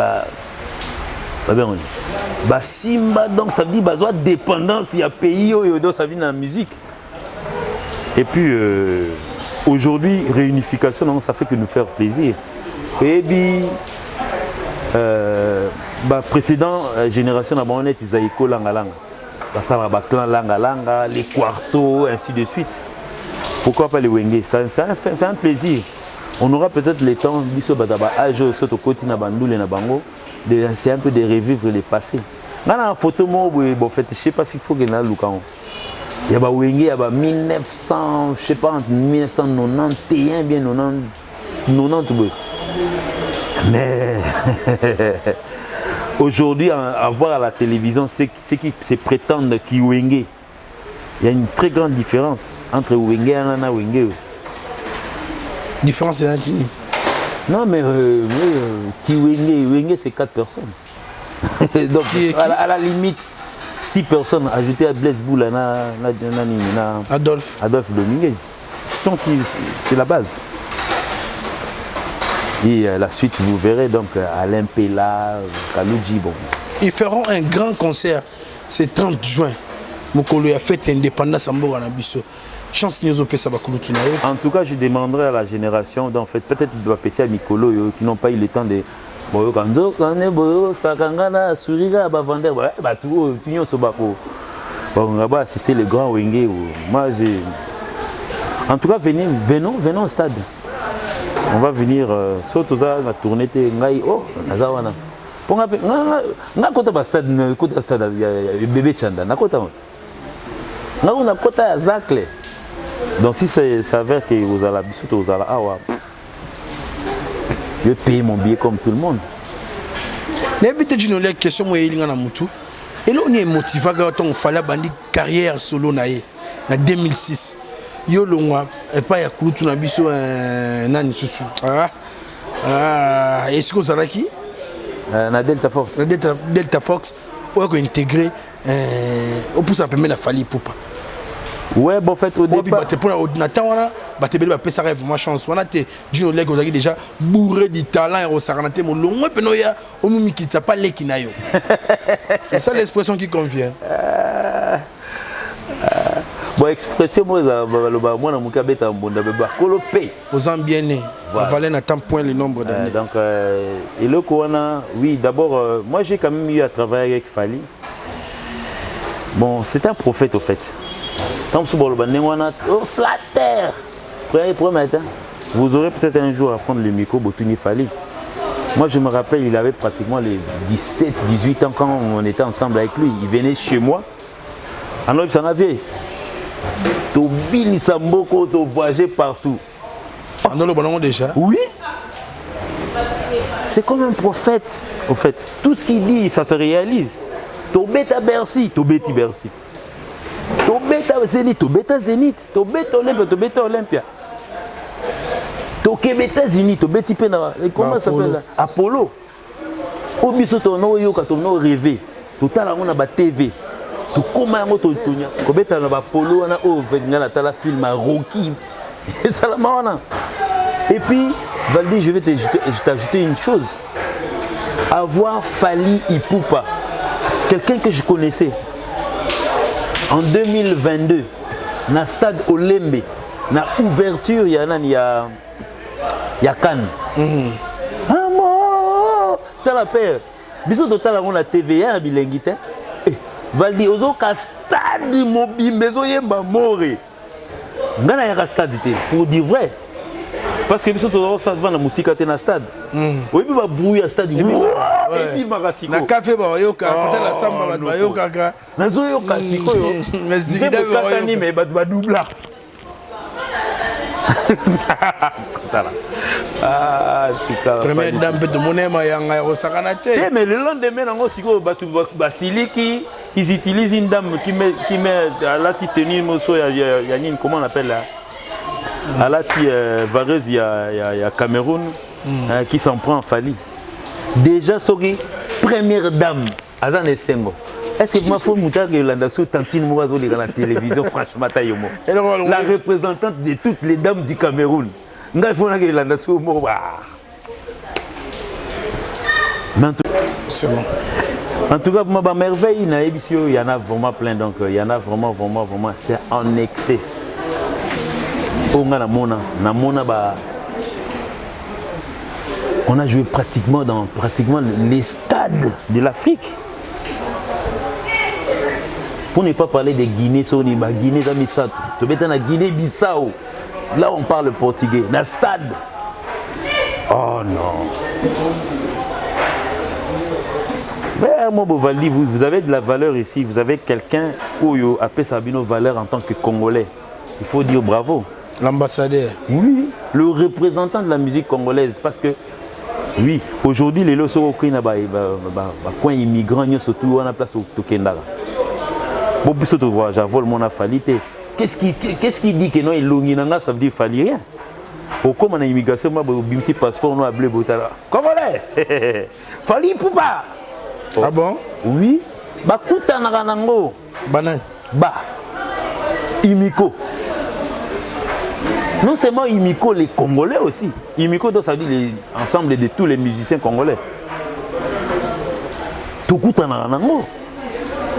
Simba donc ça veut dire besoin dépendance il y a pays donc ça vient dans la musique. Et puis aujourd'hui réunification donc, ça fait que nous faire plaisir. Et puis précédent génération d'abonnés ils avaient école langa ça va clan langa les quartos ainsi de suite. Pourquoi pas les wenge? C'est un plaisir. On aura peut-être le temps c'est un peu de revivre les passés. Dans la photo, je ne sais pas s'il faut que nous lukions. Il y a wenge, il y a 1900, je sais pas, 1991, bien 90. Mais aujourd'hui, à voir à la télévision, ceux qui se prétendent qui wenge. Il y a une très grande différence entre wenge et nana wenge. Différence c'est l'intime. Non mais wenge c'est 4 personnes. Donc à la limite 6 personnes ajoutées à Blaise Boula Adolphe Dominguez. C'est la base. Et la suite vous verrez donc Alain Pella, Kaloudji bon. Ils feront un grand concert c'est 30 juin. Mokolo a fait l'indépendance en Mboga Nabiso. Chance nous opé ça va kulutunayo. En tout cas, je demanderai à la génération d'en fait peut-être de petit à Mikolo qui n'ont pas eu le temps de boyo kanzo kané boyo sakangana surira ba vendre ba tout opinion so bako. Bon, on va assister les grands wenge. Moi j'ai en tout cas venons au stade. On va venir surtout ça la tournée te ngai oh nazawana. Ponga nga kota ba stade bébé Chanda na kota. On a kota à Zacle. Donc si ça s'avère que vous allez bisous vous allez je paye mon billet comme tout le monde. N'habitez pas une question moi il y a na mutu. Et là on est motivé quand on fallait bandi carrière solo naé en 2006. Yo longwa et pas ya kulutu na biso nani susu. Est-ce que vous avez qui na Delta Fox. Delta Fox on a intégré on pousse un peu la Fally Ipupa. Ouais, bon, en fait, au départ. Pour l'ordinateur, on a fait vraiment chance. On a été déjà bourré de talent et on s'est rendu compte que on ne pas les kinayo. C'est ça l'expression qui convient. Bon, expression, moi, je suis un peu aux ambiennés. On valait à tant point le nombre d'années. Donc, et le Kouana, oui, d'abord, moi j'ai quand même eu à travailler avec Fally. Bon, c'est un prophète au fait. Oh, flatteur! Vous aurez peut-être un jour à prendre le micro Botuni Fally. Moi je me rappelle, il avait pratiquement les 17-18 ans quand on était ensemble avec lui. Il venait chez moi. Alors il s'en avait. Tobini Samboko, to voyager partout. Dans le bon déjà? Oui. C'est comme un prophète. Au fait, tout ce qu'il dit, ça se réalise. Tobeta Bercy, Tobeti Bercy. Tobeta Zénith, Tobeta Zénith, Tobeta Olympia, Tobeta Olympia. Tokebeta Zénith, Tobeti Pena. Comment ça s'appelle là? Apollo. Obiso tono yoka tono rêvé. Total on a ba TV. Tout comment on tonya. Kobeta na ba Apollo on a venir la tala film Rocky. Et ça la mana. Et puis Valdi, je vais t'ajouter une chose. Avoir Fally Ipupa, quelqu'un que je connaissais. En 2022, dans le stade Olembe, dans l'ouverture, il y a Cannes. Ah mon, t'as la paix. Bisous total on la TVA à Bilengite. Valdi ozo ka stade mobile maison yemba moré. Ngana ya stade pour dire vrai. Parce que bisous total ça va na musique à na stade. Oui puis va brouiller à stade. Et puis makasiko. Na café ba yoka côté la samba ba yoka ka. Nazo yoka siko yo. Mais zigida ba double. Première dame peut te monnaie mayanga au sakanate. Mais le lendemain, ils utilisent une dame qui met à la tenue, comment on appelle là? À la vareuse, il y a Cameroun qui s'en prend en Fali. Déjà, Sogi, première dame, Azan Essengo. Est-ce que ma femme Moutag et Landasso Tantine Mourazo dans la télévision, franchement, Tayomo. La représentante de toutes les dames du Cameroun. C'est bon. En tout cas, pour ma merveille, il y en a vraiment plein. Donc, il y en a vraiment. C'est en excès. On a joué pratiquement dans les stades de l'Afrique. Pour ne pas parler des Guinée, Guinée, Guinée-Bissau. Là, on parle portugais. Dans le stade. Oh non. Mais moi, vous avez de la valeur ici. Vous avez quelqu'un qui appelle Sabino valeur en tant que Congolais. Il faut dire bravo. L'ambassadeur. Oui, le représentant de la musique congolaise. Parce que, oui, aujourd'hui, les lots sont coin immigrants, surtout à la place au Tokendara. Bon, puis tu vois, j'avole mon affalité. Qu'est-ce qui dit que non, il ça veut dire qu'il rien. Au comme on a immigration, je suis passeport, on a bleu, Congolais. Fali Poupa. Ah bon? Oui. Bah, Koutanaranango. Banane. Bah. Imiko. Non seulement Imiko, les Congolais aussi. Imiko, donc, ça veut dire l'ensemble de tous les musiciens congolais. Tout Koutanaranango.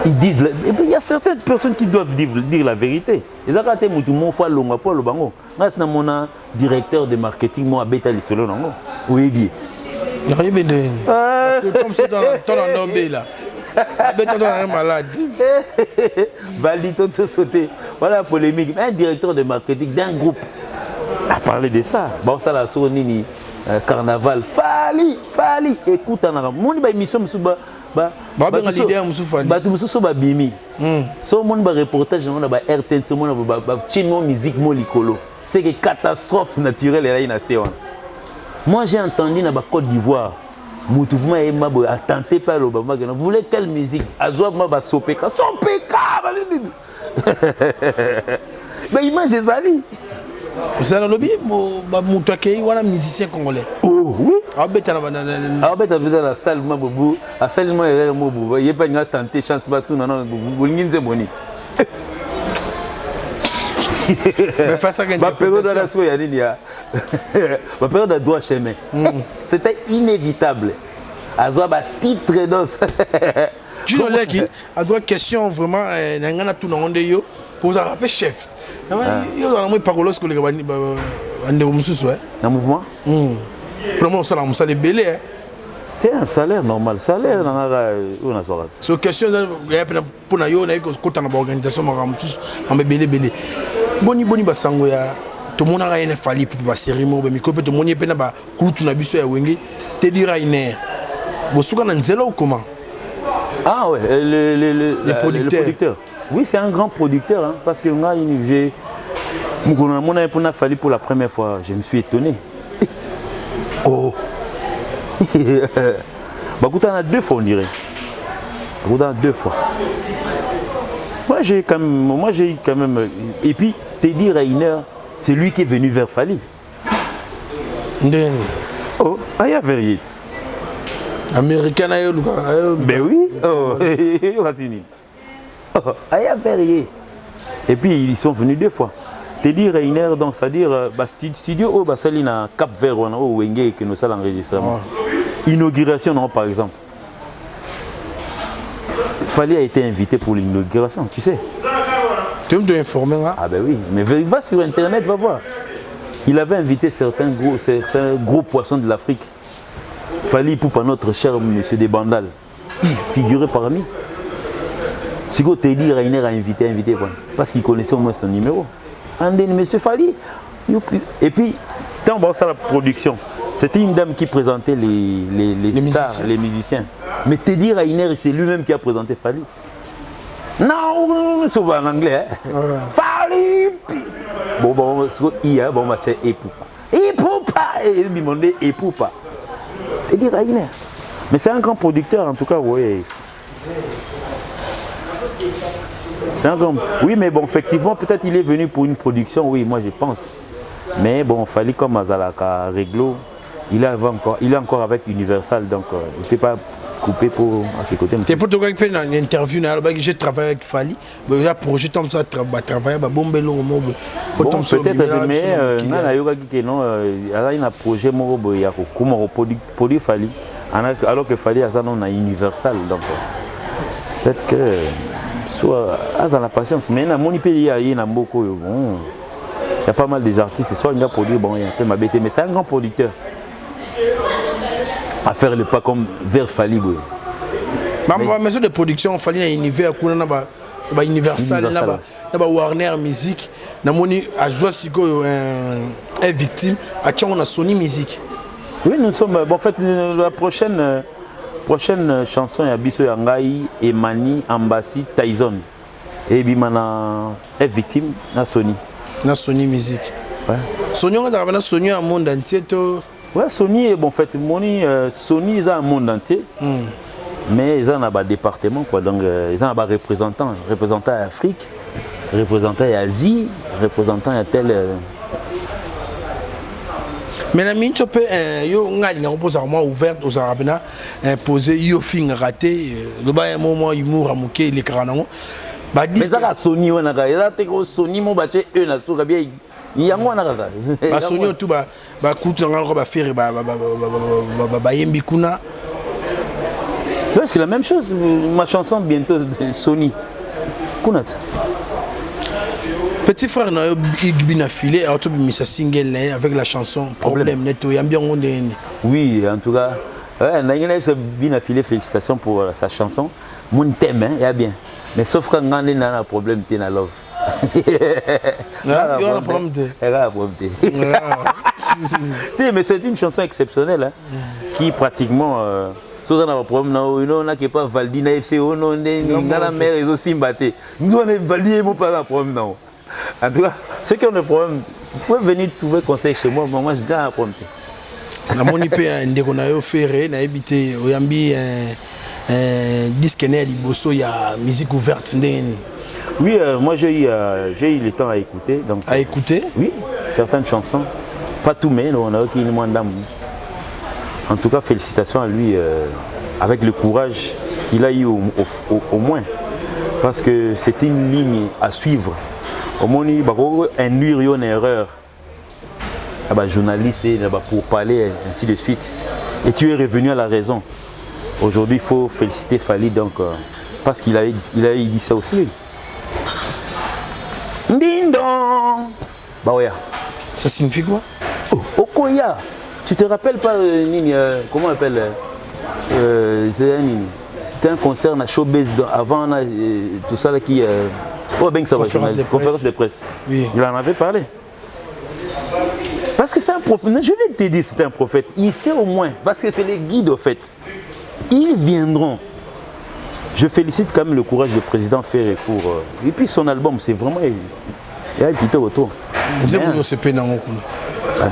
Ils disent, et puis il y a certaines personnes qui doivent dire la vérité. Ils ont raté mon fois longue pour le bango. Moi, c'est mon directeur de marketing, moi, Beta Lissolo, non? Oui, bien. C'est comme si tu es en là. Beta est malade. Valito de sauter. Voilà la polémique. Un directeur de marketing d'un groupe a parlé de ça. Bon, ça, la Sonini, carnaval. Fali. Écoute, on a mon émission, reportage c'est que catastrophe naturelle. Moi j'ai entendu dans la Côte d'Ivoire, mouvement a tenté par l'Obama. Vous voulez quelle musique? Sopeka. Mais image des amis. Vous avez lobby, un musicien congolais. Oh oui. Abeta dans la salle, la salle, il n'y a pas tenté chance tout non boni. Mais face à ma période de la soirée, ma période de droit chemin. C'était inévitable. À voir titre d'os. Tu l'as qui a droit question vraiment n'engana tout dans monde yo pour vous rappeler chef. Yo dans moi parolos que les ande mususu un mouvement. Pour moi ça la musa les belé. C'est un salaire normal, salaire on a soirée. So question pour na yo na ko kota na organisation ma mususu en belé. Boni basango ya tout le monde a une fali pour la cérémonie mais miko peut to moni pe na ba kutu na biso ya wenge te dira iner. Vous souka na nzela ou comment? Ah ouais, le producteur. Oui, c'est un grand producteur, hein, parce que moi, mon fallu pour la première fois, je me suis étonné. Oh. Bah, on a 2 fois, on dirait. On a 2 fois. Moi, j'ai quand même. Et puis, Teddy Rainer, c'est lui qui est venu vers Fali. Oh, il y a vérité. Américain, ben oui. Oh, et puis ils sont venus 2 fois. Teddy Rainer, donc c'est-à-dire studio au Bassalina Cap Vert au Wenge que nous allons enregistrement. Inauguration non par exemple. Fali a été invité pour l'inauguration, tu sais. Tu me informer là? Ah ben oui, mais va sur internet, va voir. Il avait invité certains gros poissons de l'Afrique. Fali pour notre cher monsieur des Bandal. Il figurait parmi. Si vous Teddy Rainer a invité parce qu'il connaissait au moins son numéro. Monsieur Fali. Et puis, tant bon ça la production. C'était une dame qui présentait les stars, les musiciens. Mais Teddy Rainer, c'est lui-même qui a présenté Fali. Non, c'est en anglais. Hein? Fali. bon, il y a bon match et Poupa, et Bimondé et Poupa. Et dire mais c'est un grand producteur en tout cas, oui. C'est un grand. Oui, mais bon, effectivement, peut-être il est venu pour une production, oui, moi je pense. Mais bon, il fallait comme Azalaka Réglo, il est encore avec Universal, donc il ne peut pas couper pour à ses côtés. C'est pour te dire que dans l'interview, j'ai travaillé avec Fali, il y a un projet comme ça, travailler, bon, peut-être, mais il y a un projet, il y a comment produire Fali, alors que Fali a un Universal, donc peut-être que soit à la patience, mais il y a mon pays, il y a beaucoup. Il y a pas mal des artistes, soit il a produit, bon, il y a un peu ma bête, mais c'est un grand producteur. À faire le pas comme vers Fali. Ma maison de production, Fali a univers, Universal, Warner Music, à Joasiko est victime, à Tchon, on a Sony Music. Oui, nous sommes. Bon, en fait, la prochaine chanson est Abisso Yangai, Emani, Ambassi, Tyson. Et Bimana est victime à Sony. Na Sony Music. Ouais. Sony, on a Sony à monde entier. Ouais, Sony, bon, en fait, Sony, ils ont un monde entier. Mais ils ont un département, quoi. Donc, ils ont un représentant à Afrique, représentant à Asie, représentant à tel. Mais la mine, tu peux, on pose armoire ouverte aux Arabes, poser Yofing raté, le bas un moment, humour à mouquer, les cranons. Mais ça, Sony, on a Sony, mon bâché, eux, n'a pas bien. Il y a moins à Sony, tout, coûte en robe à faire, Yembikuna. C'est la même chose, ma chanson bientôt de Sony. Kunat. Petit frère, il a filé un single avec la chanson Problème Netto. Oui, en tout cas, il a filé, félicitations pour sa chanson. Mon thème, il y a bien. Mais sauf quand on a un problème, il y a un love. Il y a un problème. Mais c'est une chanson exceptionnelle qui pratiquement. Si on a un problème, on n'a pas Valdina FC, on a la mère aussi batté. Nous, on est validé, on n'a pas de problème. En tout cas, ceux qui ont des problèmes, vous pouvez venir trouver conseil chez moi, moi je gagne un problème. Na moni pe ndeko na yo ferré na ebité oyambi disque né liboso ya musique ouverte ndeni. Oui, moi j'ai eu le temps à écouter donc à écouter. Oui, certaines chansons, pas tout mais on a qui moins d'âme. En tout cas, félicitations à lui avec le courage qu'il a eu au moins parce que c'était une ligne à suivre. Au moins, il va induire une erreur. Journaliste pour parler, ainsi de suite. Et tu es revenu à la raison. Aujourd'hui, il faut féliciter Fali donc, parce qu'il a dit ça aussi. Dindon Baoya. Ça signifie quoi? Okoya. Tu te rappelles pas, comment on appelle c'était un concert à Showbiz avant tout ça là qui. Conférence de presse. Oui. Il en avait parlé. Parce que c'est un prophète. Je vais te dire c'est un prophète. Il sait au moins. Parce que c'est les guides au fait. Ils viendront. Je félicite quand même le courage du président Ferré pour. Et puis son album, c'est vraiment. Il y a un petit retour. Zembo c'est pénant.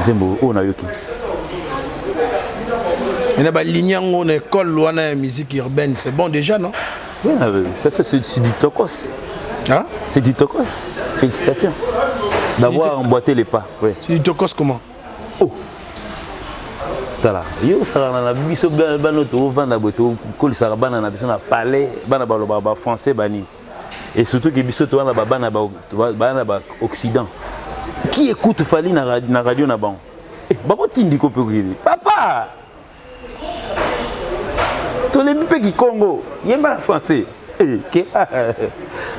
Zembo, on a eu qui. Il y a une ligne en école ou en musique urbaine. C'est bon déjà, non? Oui, c'est du tokos. Hein? C'est du tokos. Félicitations. D'avoir emboîté les pas. Oui. C'est du tokos comment? Oh. Tala. Yo sara na biso banoto vanda boto kol sara bana na biso na palais bana ba français bani. Et surtout que biso to na bana ba occident. Qui écoute Fali na radio na ban? Babo tindi ko pekiri. Papa. To le bipe ki Congo, yemba français.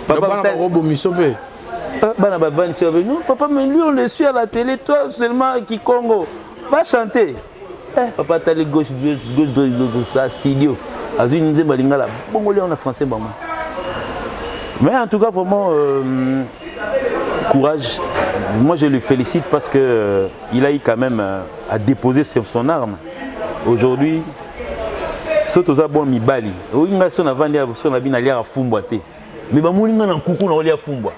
Papa na robo misope. Non, papa, mais lui on le suit à la télé, toi seulement qui Congo. Va chanter. Papa, t'as les gauche, ça, c'est idiot. Azul nous dit, Balingala, bon, on a français, maman. Mais en tout cas, vraiment, courage. Moi, je le félicite parce qu'il a eu quand même à déposer son arme. Aujourd'hui, surtout ça, bon, mi bali. Oui, mais si on a vendu à Fumboité. Mais bah, mon on a coucou, on a Fumboa.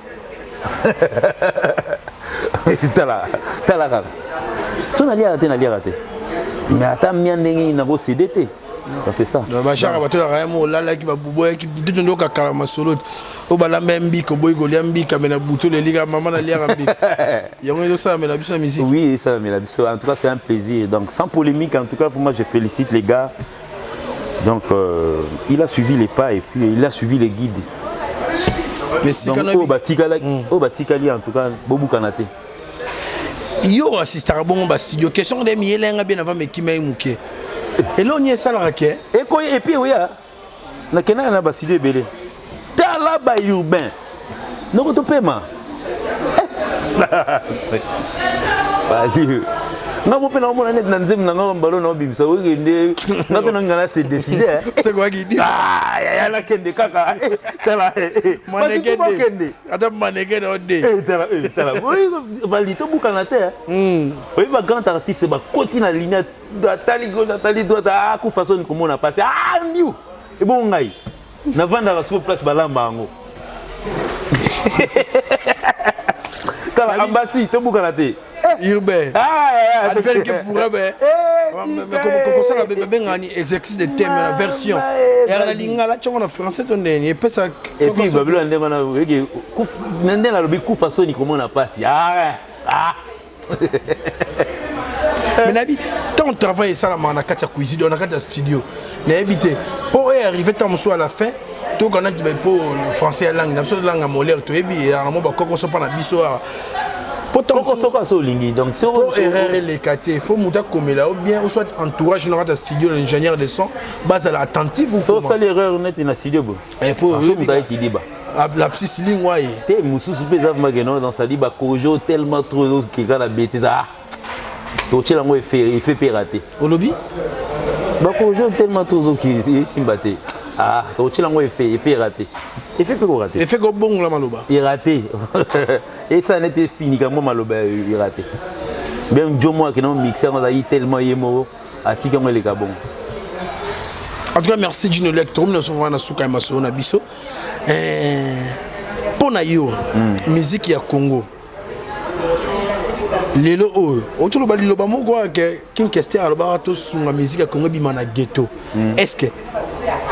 Tala kaka. Si on a raté, mais attends, il y a un CDT. C'est ça. Bachar bato ya mo lala ki babuboya ki dit ndo ka kala masolo o bala membi ko boy golia mbi ka mena buto le liga maman na liga mbi yango ça mais la biso musique. Oui, ça mais la biso en tout cas c'est un plaisir. Donc sans polémique en tout cas pour moi je félicite les gars. Donc il a suivi les pas et puis il a suivi les guides. Mais si donc au batikali en tout cas bobu kanate. Yo assiste à bon ba studio question de mielenga bien avant mais qui m'a muké. Et là on y est ça la raquette. Et puis oui na kena na ba studio belé. Tala ba urbain. Non to paiement. Non, je ne sais pas si décidé. C'est quoi qui dit? Ah, il y a la kende kaka. Valito Boukanate. Oui, ma grand artiste, ma côté na ligne d'Atali droite, ah, coup façon comme on a passé. Ah, new. Et bon, ngaï. Na vanda la sous place balamba ngo. Kala ambassy, to Boukanate. Urbain. Ah, il fait que pourrait mais comme ça la bébé ngani exercice de thème la version. Et la ligne là tu vois en français ton dernier et ça et puis bablo ndé mana wege ndé la lobi coup façon ni comment on a passé. Ah. Mais Nabi, tant travail ça la na kati ya cuisine on a kati ya studio. Na habité pour arriver tant à la fin tout quand on a pour le français la langue, la langue à molaire to ebi à mo ba koko so pa na biso. Pourtant, donc si on les catés, il faut monter comme là ou bien ou soit entourage général de studio l'ingénieur de son base à l'attentif ou comment ça l'erreur net dans studio bon et pour la petite ligne ouais té musu super mageno dans sa dit ba kojo tellement trop qui gars la bêtise ah to tchela moi il fait pirater au lobby ba kojo tellement trop qui simbaté ah to tchela moi il fait rater il fait que rater il fait que bon la maloba il raté et ça n'était fini quand moi maloba il raté même Joe moi qui non mixer on a eu tellement yemo atika moi les gars bon. En tout cas merci Gino Electro nous sommes na suka maso na biso pona yo musique ya Congo lelo oyo otolo ba liloba moko ke kin question aloba to sunga musique ya Congo bima na ghetto est-ce que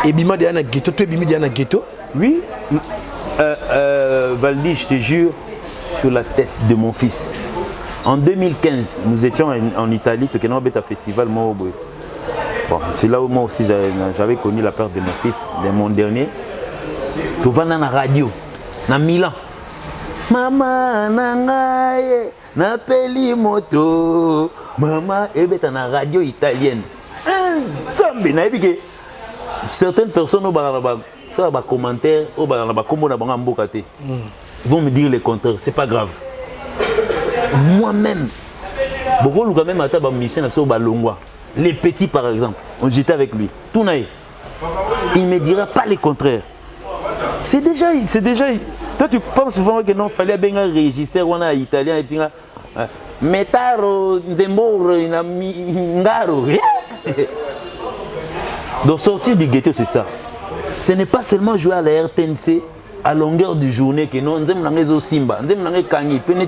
et bima de na ghetto to bima de na ghetto oui Valdi je te jure sur la tête de mon fils. En 2015, nous étions en Italie, au Kenobeta Festival Moboy. Bon, c'est là où moi aussi j'avais connu la perte de mon fils, de mon dernier. Tu vas dans la radio, dans Milan. Maman, nangaye, napeli moto. Maman, et dans la radio italienne. Certaines personnes ça va commentaire, ils vont me dire le contraire, c'est pas grave. Moi-même, les petits par exemple, j'étais avec lui, il ne me dira pas le contraire. C'est déjà. Toi tu penses souvent que non, il fallait bien un régisseur, on a italien, et puis Metaro, Nzemboro, Ngaro. Donc sortir du ghetto, c'est ça. Ce n'est pas seulement jouer à la RTNC à longueur de journée que non, nous avons Simba, nous avons Kangi, puis nos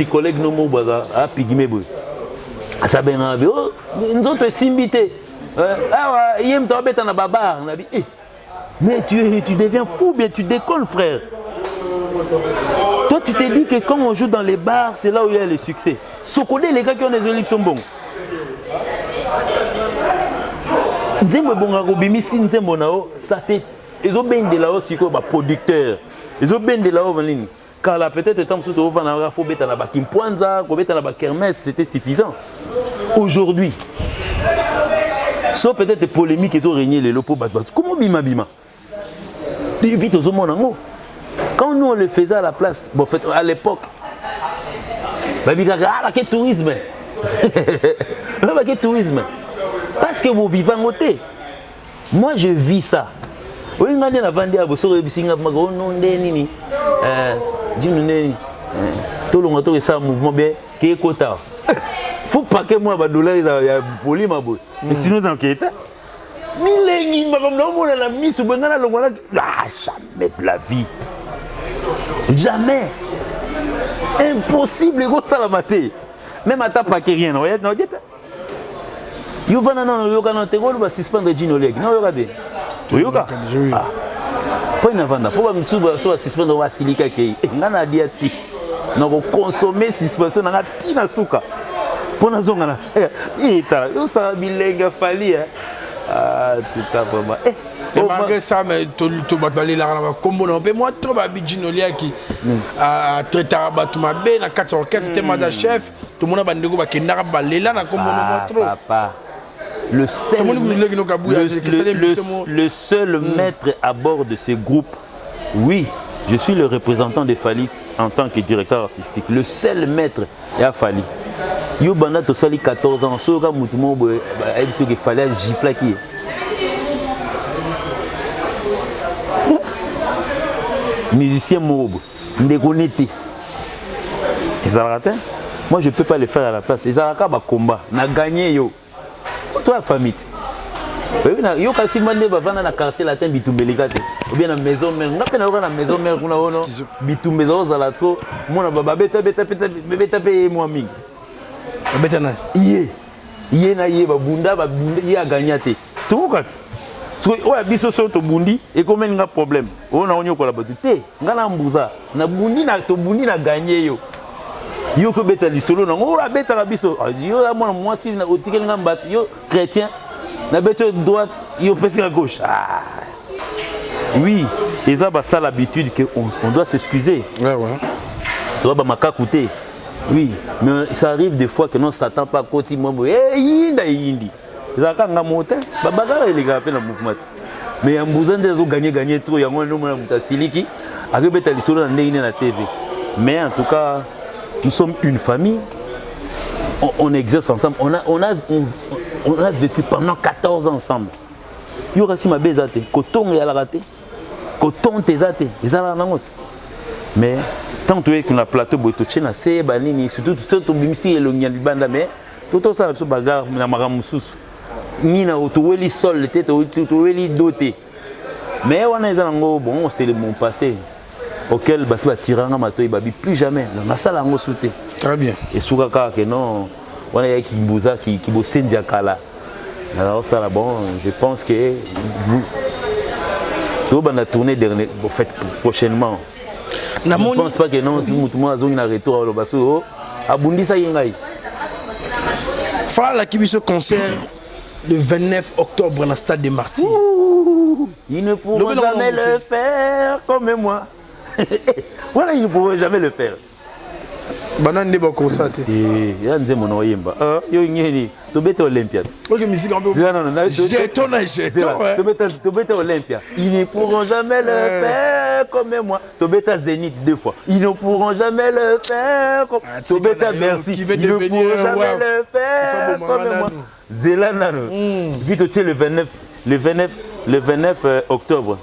collègues nous avons à Pigimebo. Ça ben nous autres Simbité. Ah, il y a un peu de babar. Mais tu deviens fou, bien tu décolles, frère. Toi, tu te dis que quand on joue dans les bars, c'est là où il y a le succès. Sokode, les gars qui ont des olives sont bons. Nzembo bonga robimisi nzembo nao ça te ils ont bien de là aussi quoi producteur ils ont bien de là vanini car là peut-être tant que tu vas na faut beta na ba kimpwanza ko beta na ba kermesse c'était suffisant aujourd'hui sauf peut-être polémique ils ont régné les lopos comment bima les vite aux monango quand nous on le faisait à la place bon fait à l'époque babika ah quel tourisme là quel tourisme. Parce que vous vivez en côté. Moi, je vis ça. Oui, on a dit avant de vous sortir ici, on non nini. Tout le monde ça mouvement bien qui est quota. Faut pas que moi $, il y a folie ma boy. Mais sinon dans quel état? Millengi comme non on la mise sur bengala longola. Ah, jamais de la vie. Jamais. Impossible go ça la maté. Même à ta pas rien, non non dieta. Yo va non yo kana te go ba suspendre Gino Leg. Non yo regardez. Yo ka. Pas une vanda. Faut pas me so suspendre wa silika ke. Ngana dia ti. Non consommer suspension na tina suka. Pona zonga na. Ita yo sa bilenga fali ah tout ça vraiment. Et malgré ça, mais tu vas aller là, comme on peut moi trop Gino Liaki à traiter à Batuma B, na 4 orchestres, c'était madame chef, tout le monde a bandego qui n'a pas là, na comme on trop. Papa, le seul maître à bord de ce groupe, oui, je suis le représentant de Fali en tant que directeur artistique. Le seul maître est à Fali. Yo banda to sali 14 ans, so ka mutumo boy, il faut que Fali gifla qui. Musicien Morobo, Ndégonete. Moi je ne peux pas le faire à la place. Ils ont un combat, on a gagné. Yo. Toi, la famille. Yo kasi mande ba vana na quartier latin bitumbelika te. Ou bien na maison mère, on appelle na maison mère kuna wono bitumbezo za la trop. Mona baba beta pe moi mingi. Beta na. Iye na ye ba bunda ye a gagné te. Tout kat. Oya biso so to bundi e comme nga problème on a onyo ko la batu te ngana mbuza na bundi na to bundi na gagner yo ko beta li solo na o la beta la biso yo la moi si na otike nga mbat yo chrétien na beta droite yo pesi à gauche oui et ça ça l'habitude que on doit s'excuser ouais ça va makakouté oui mais ça arrive des fois que non s'attend pas côté moi yindi Zaka nga mote babagara il est na mouvement mais ambuzan des ont gagné tout yango no mona mutasiliki akebeta lisolo na ndenge na TV mais en tout cas nous sommes une famille on exerce ensemble on a vécu pendant 14 ans ensemble yo kasi mabezate kotongo ya la raté koton tezate ezala na moto mais tant que na plateau boto tchena se banini surtout tout bimisi elongia libanda mais tout ça so bagarre na maramususu ni na otoweli sol te otoweli doté mais on est dans bon c'est le mon passé auquel basi ba tiranga matoi babi plus jamais na sala ngo souté très bien et soukaka que non on a qui mbuza qui bosenzi akala alors ça là bon je pense que vous tout bana tourner dernier en fait prochainement je ne pense pas que non tout le monde a un retour au basso abundisa yengai fala la kibiso concert le 29 octobre dans le stade des Martyrs. Ils ne pourront jamais le faire comme moi. Voilà, ils ne pourront jamais le faire. Banane de Bakosate. Et il y a un mon oyemba. Yo ngeni, to bete Olympiade. OK, musique un peu. Non, jeton. To bete Olympia. Ils ne pourront jamais le faire comme moi. To bete Zénith 2 fois. Ils ne pourront jamais le faire comme to bete Bercy. Ils ne pourront jamais le faire comme moi. Zélanano. Vite tu le 29 octobre.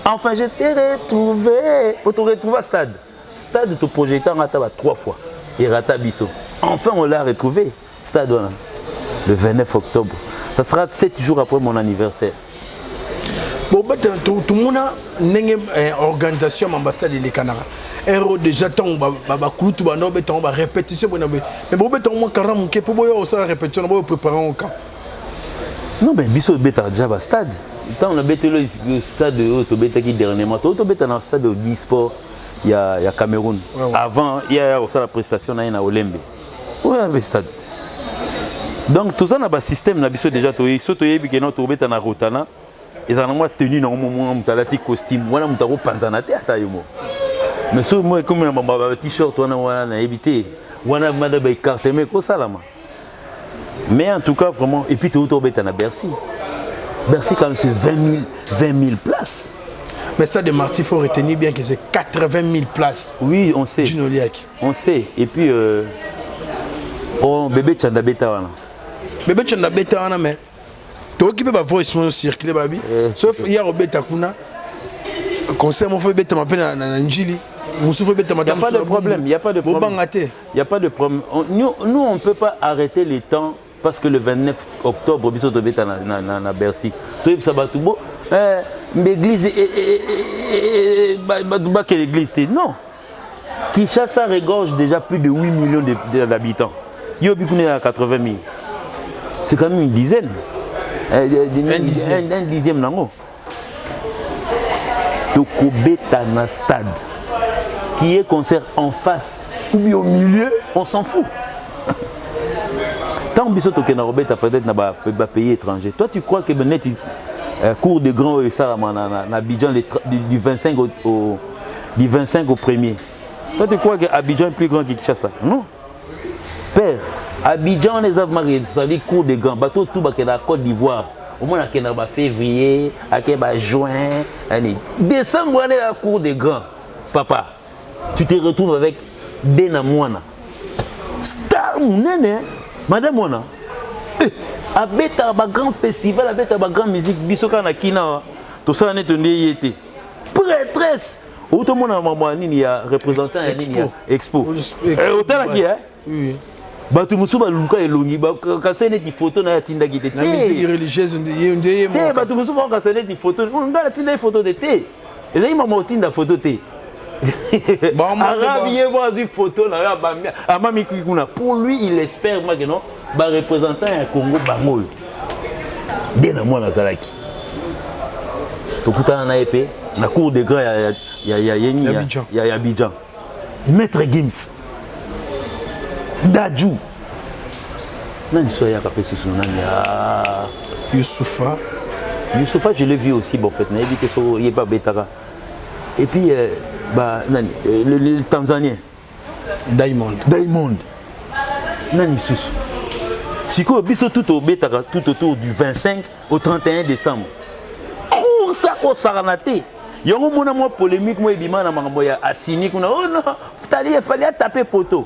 Enfin, je t'ai retrouvé. On te retrouve à stade. Stade te projeté en Rataba 3 fois. Et Ratabiso. Enfin, on l'a retrouvé. Stade le 29 octobre. Ça sera 7 jours après mon anniversaire. Bon, tout le monde a une organisation à l'ambassade de Canara. Héros déjà, tant que tu as répétition. Mais bon, tu as 40 minutes pour faire répétition, pour préparer un camp. Non, mais Bisso est déjà au stade. Quand on a bêté le stade de dernièrement, on a bêté dans le stade de e-sport, il y a Cameroun. Ouais. Avant, il y a aussi la prestation à Olembe. Oui, il y a le stade. Donc, tout ça, on a un système, on a déjà tout. Surtout, il y a un peu de Rotana. Et ça a tenu dans un costume. On a un peu de pantanate. Mais si moi, comme un t-shirt, on a évité. On a des cartes, mais quoi ça là? Mais en tout cas, vraiment, et puis tout au bête à Bercy. Bercy, quand même, c'est 20 000 places. Mais stade de Martyrs, il faut retenir bien que c'est 80 000 places. Oui, on sait. On sait. Et puis, bébé Tchandabeta. Bébé Tchandabeta, mais tu occupes ma voix, mon circuit, baby. Sauf hier au Beta Kuna. Conseil, mon frère Beta m'appelle à Njili. Il n'y a pas de problème. Il n'y a pas de problème. Il n'y a pas de problème. Nous, on ne peut pas arrêter les temps parce que le 29 octobre, nous sommes à Bercy. L'église, l'église, non. Kinshasa regorge déjà plus de 8 millions d'habitants. Yobikune à 80 000. C'est quand même une dizaine. Un dixième nango. Tokobeta na stade. Qui est concert en face ou bien au milieu, on s'en fout. Tant que tu as peut-être pays étranger. Toi, tu crois que net cours de grand et ça à Abidjan du 25 au 1er. Toi, tu crois que Abidjan est plus grand que Kinshasa? Non. Père, Abidjan, les Avmaris, ça dit cours de grand. Bateau tout dans la Côte d'Ivoire. Au moins, il y a février, juin, décembre, on est à cours de grand. Papa, tu te retrouves avec Dena Mwana. Star Mounene, Madame Mwana. Abeta un grand festival, abeta un grand musique, bisoka na kina, tout ça n'est un yété. Prêtresse. Autant mon maman il y a représentant Expo. Autant là qui est. Oui. Bah tu me souviens Luka et Longi, bah quand c'est des photos na tinda qui était. La musique religieuse ndeye mo. Bah tu me souviens quand c'est des photos, on a la tinda photo de thé. Et là il m'a monté la photo thé. Arabier voir du photo là Amami Kikuna. Pour lui il espère moi que non. Bah représentant un Congo Bangol. Dena moi na Zalaki. To kuta na épée, na cour de grand il y a Abidjan. Maître Gims. Dadju. Nani soya kapé sous nani Youssoufa. Youssoufa je l'ai vu aussi bon fait, n'a évité so il est pas Betara. Et puis bah nani le Tanzanien Diamond. Nani sous. Si quoi biso tout au Betara tout autour du 25 au 31 décembre. Cours ça ko saranaté. Yongo mona mo polémique mo ebima na makambo ya asini kuna oh non fallait taper poteau.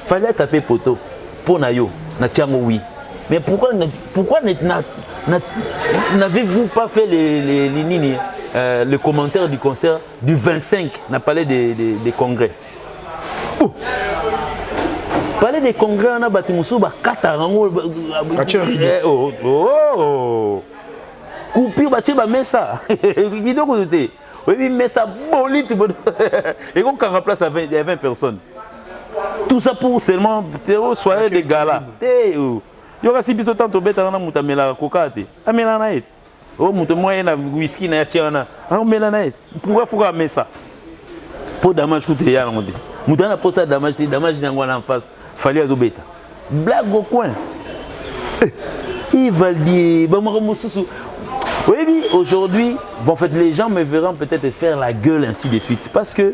Fallait taper poteau pour Nayo, Natiango oui. Mais pourquoi n'avez-vous pas fait le commentaire du concert du 25 n'a parlé des congrès? Oh. Parler des congrès on a battu Moussouba Katarango. Oh. Coupure battu ba messa. Dis donc côté. Oui mais ça bolite. Et on remplace à 20 personnes. Tout ça pour seulement soirée de gala. Il y aura si biso tanto beta na mutamela kokate. Amela na et. Oh muto moyen na whisky na tiana. Amela na et. Pourquoi faut amener ça? Pour damage coûte ya ngode. Mutana pour ça damage n'angwa en face. Fallait azobeta. Blague au coin. Il va dire oui, aujourd'hui, en fait, les gens me verront peut-être faire la gueule ainsi de suite parce que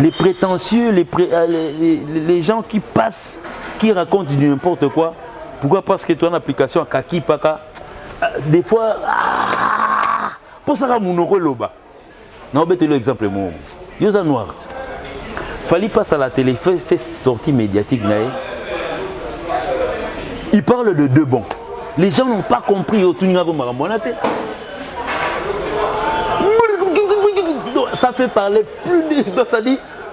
les prétentieux, les gens qui passent, qui racontent du n'importe quoi. Pourquoi? Parce que tu as une application à Kaki Paka. Des fois, pour ça, mon loba. Non, mais l'exemple moi. Yosa Noir. Fallait passer à la télé, fait sortie médiatique. Il parle de deux bons. Les gens n'ont pas compris. Ça fait parler plus de.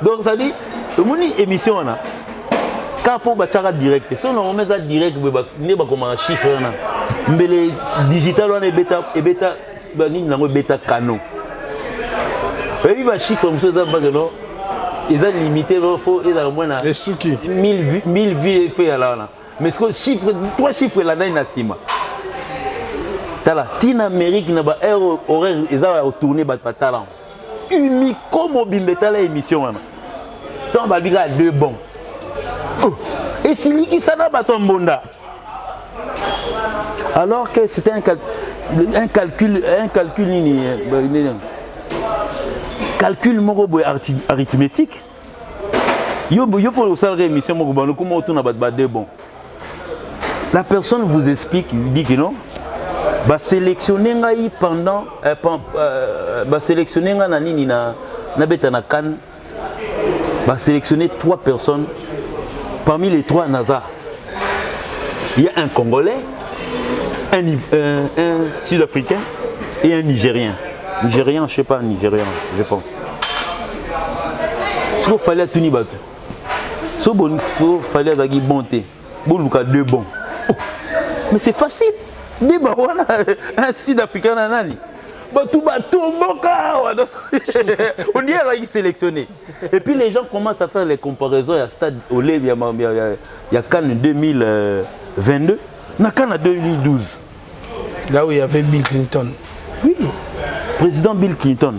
Donc ça dit, mon émission là, quand on va direct, si on met ça direct, on va comme un chiffre là. Mais les digital on est bêta canon. Et puis le chiffre comme ça non, ils ont limité il faut ils ont moins 1000 vues fait là. Mais ce chiffre 3 chiffres là dans Nasima. Tala, tin Amérique na ba horaire ils ont tourné ba talent. Unico mobile la émission là. Donc ba biga deux bons. Et si lui qui ça na ba tombonda. Alors que c'était un calcul arithmétique. Yo pour ça émission mo ba comment tourna ba deux bons. La personne vous explique, il dit que non. Bah sélectionner pendant bah sélectionner na nini na beta na kan. Bah sélectionner 3 personnes. Parmi les 3 NASA, il y a un Congolais, un Sud-Africain et un Nigérien. Nigérien, je sais pas, Nigérien, je pense. Ce qu'il fallait tout nibato. Ce qu'il fallait d'ailleurs bonté. Bon, Lucas 2 bons. Mais c'est facile. Un Sud-Africain, tout on dirait qu'il est sélectionné. Et puis les gens commencent à faire les comparaisons. Il y a Stade Olé, il y a Cannes 2022, il y a Cannes 2012. Là où il y avait Bill Clinton. Oui, président Bill Clinton.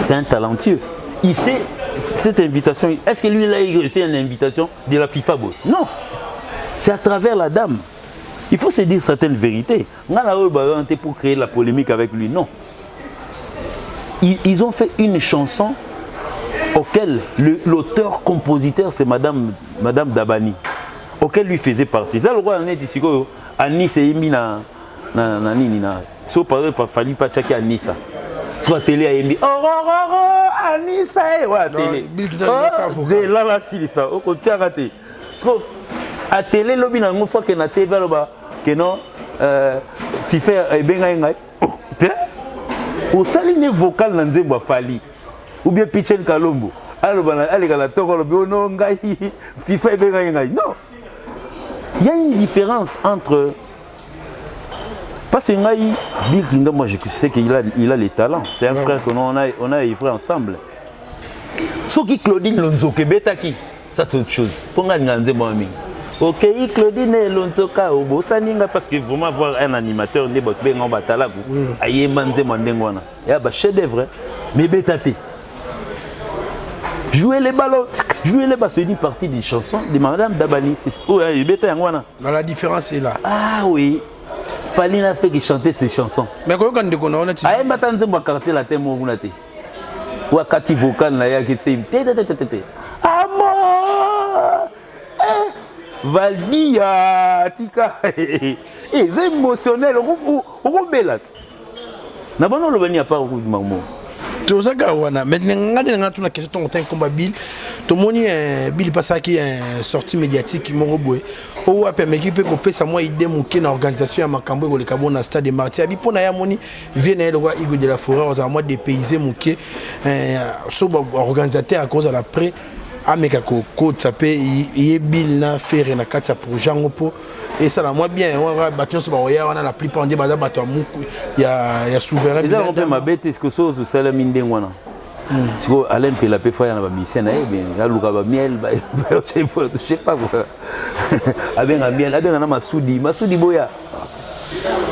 C'est un talentueux. Il sait cette invitation. Est-ce que lui, il a reçu une invitation de la FIFA? Non. C'est à travers la dame. Il faut se dire certaines vérités. On a pour créer la polémique avec lui. Non. Ils ont fait une chanson auquel l'auteur-compositeur, c'est Madame Dabani, auquel lui faisait partie. Ça, le roi en est ici. À Nice, il y a si vous parlez, il ne fallait pas checker à Nice. Soit télé, il y a à Nice, ouais, télé. C'est là, là, si, ça. On tient à télé. À télé, il y a une fois que na TV, que non, FIFA est bien ngay. Au saline vocal dans Nzembo Fali ou bien Pichen Kalombo. Alors allez la toko le non ngay FIFA est bien ngay. Non. Il y a une différence entre parce que ngay Bill Clinton, moi je sais qu'il a les talents. C'est un frère que on a œuvré ensemble. Ce qui Claudine Lonzoke Betaki, ça c'est autre chose. Pour nga Nzembo ami. Ok, Claudine Lonzoka au Saninga parce que vraiment voir un animateur ne bot ben en batala vous aye manze mandengwana ya ba chef d'œuvre mais bétaté jouer les ballons c'est une partie des chansons de Madame Dabani c'est béta ngwana. La différence est là. Ah oui, Fali n'a fait que chanter ses chansons mais quand on déconne on a aye matanze mo quartier la thème mo kunate wakati vocal na ya ki c'est amour Valdia, tika, c'est émotionnel, on belat. Na bon le venir pas au maman. Tu sais wana maintenant ngana tuna question ton combat Bill. To moni Bill passa qui est sortie médiatique mo roboué. O apé mais qui peut couper ça moi idée mon na organisation ya makambo ko le kabo na stade Martyrs. Abi pona ya moni vient le roi Hugo de la Forêt aux moi dépaysé mon qui so organisateur à cause à l'après ameka ko tsape y Bill na faire na katia pour Jean po et ça la moi bien on va battre sur ba on a la plupart on dit baza bato muku ya souverain ils ont fait ma bête est-ce que ça c'est la mine ngwana siko Alain pe la pe fa na ba misena ya luka ba miel ba je sais pas quoi abenga miel abenga na masudi boya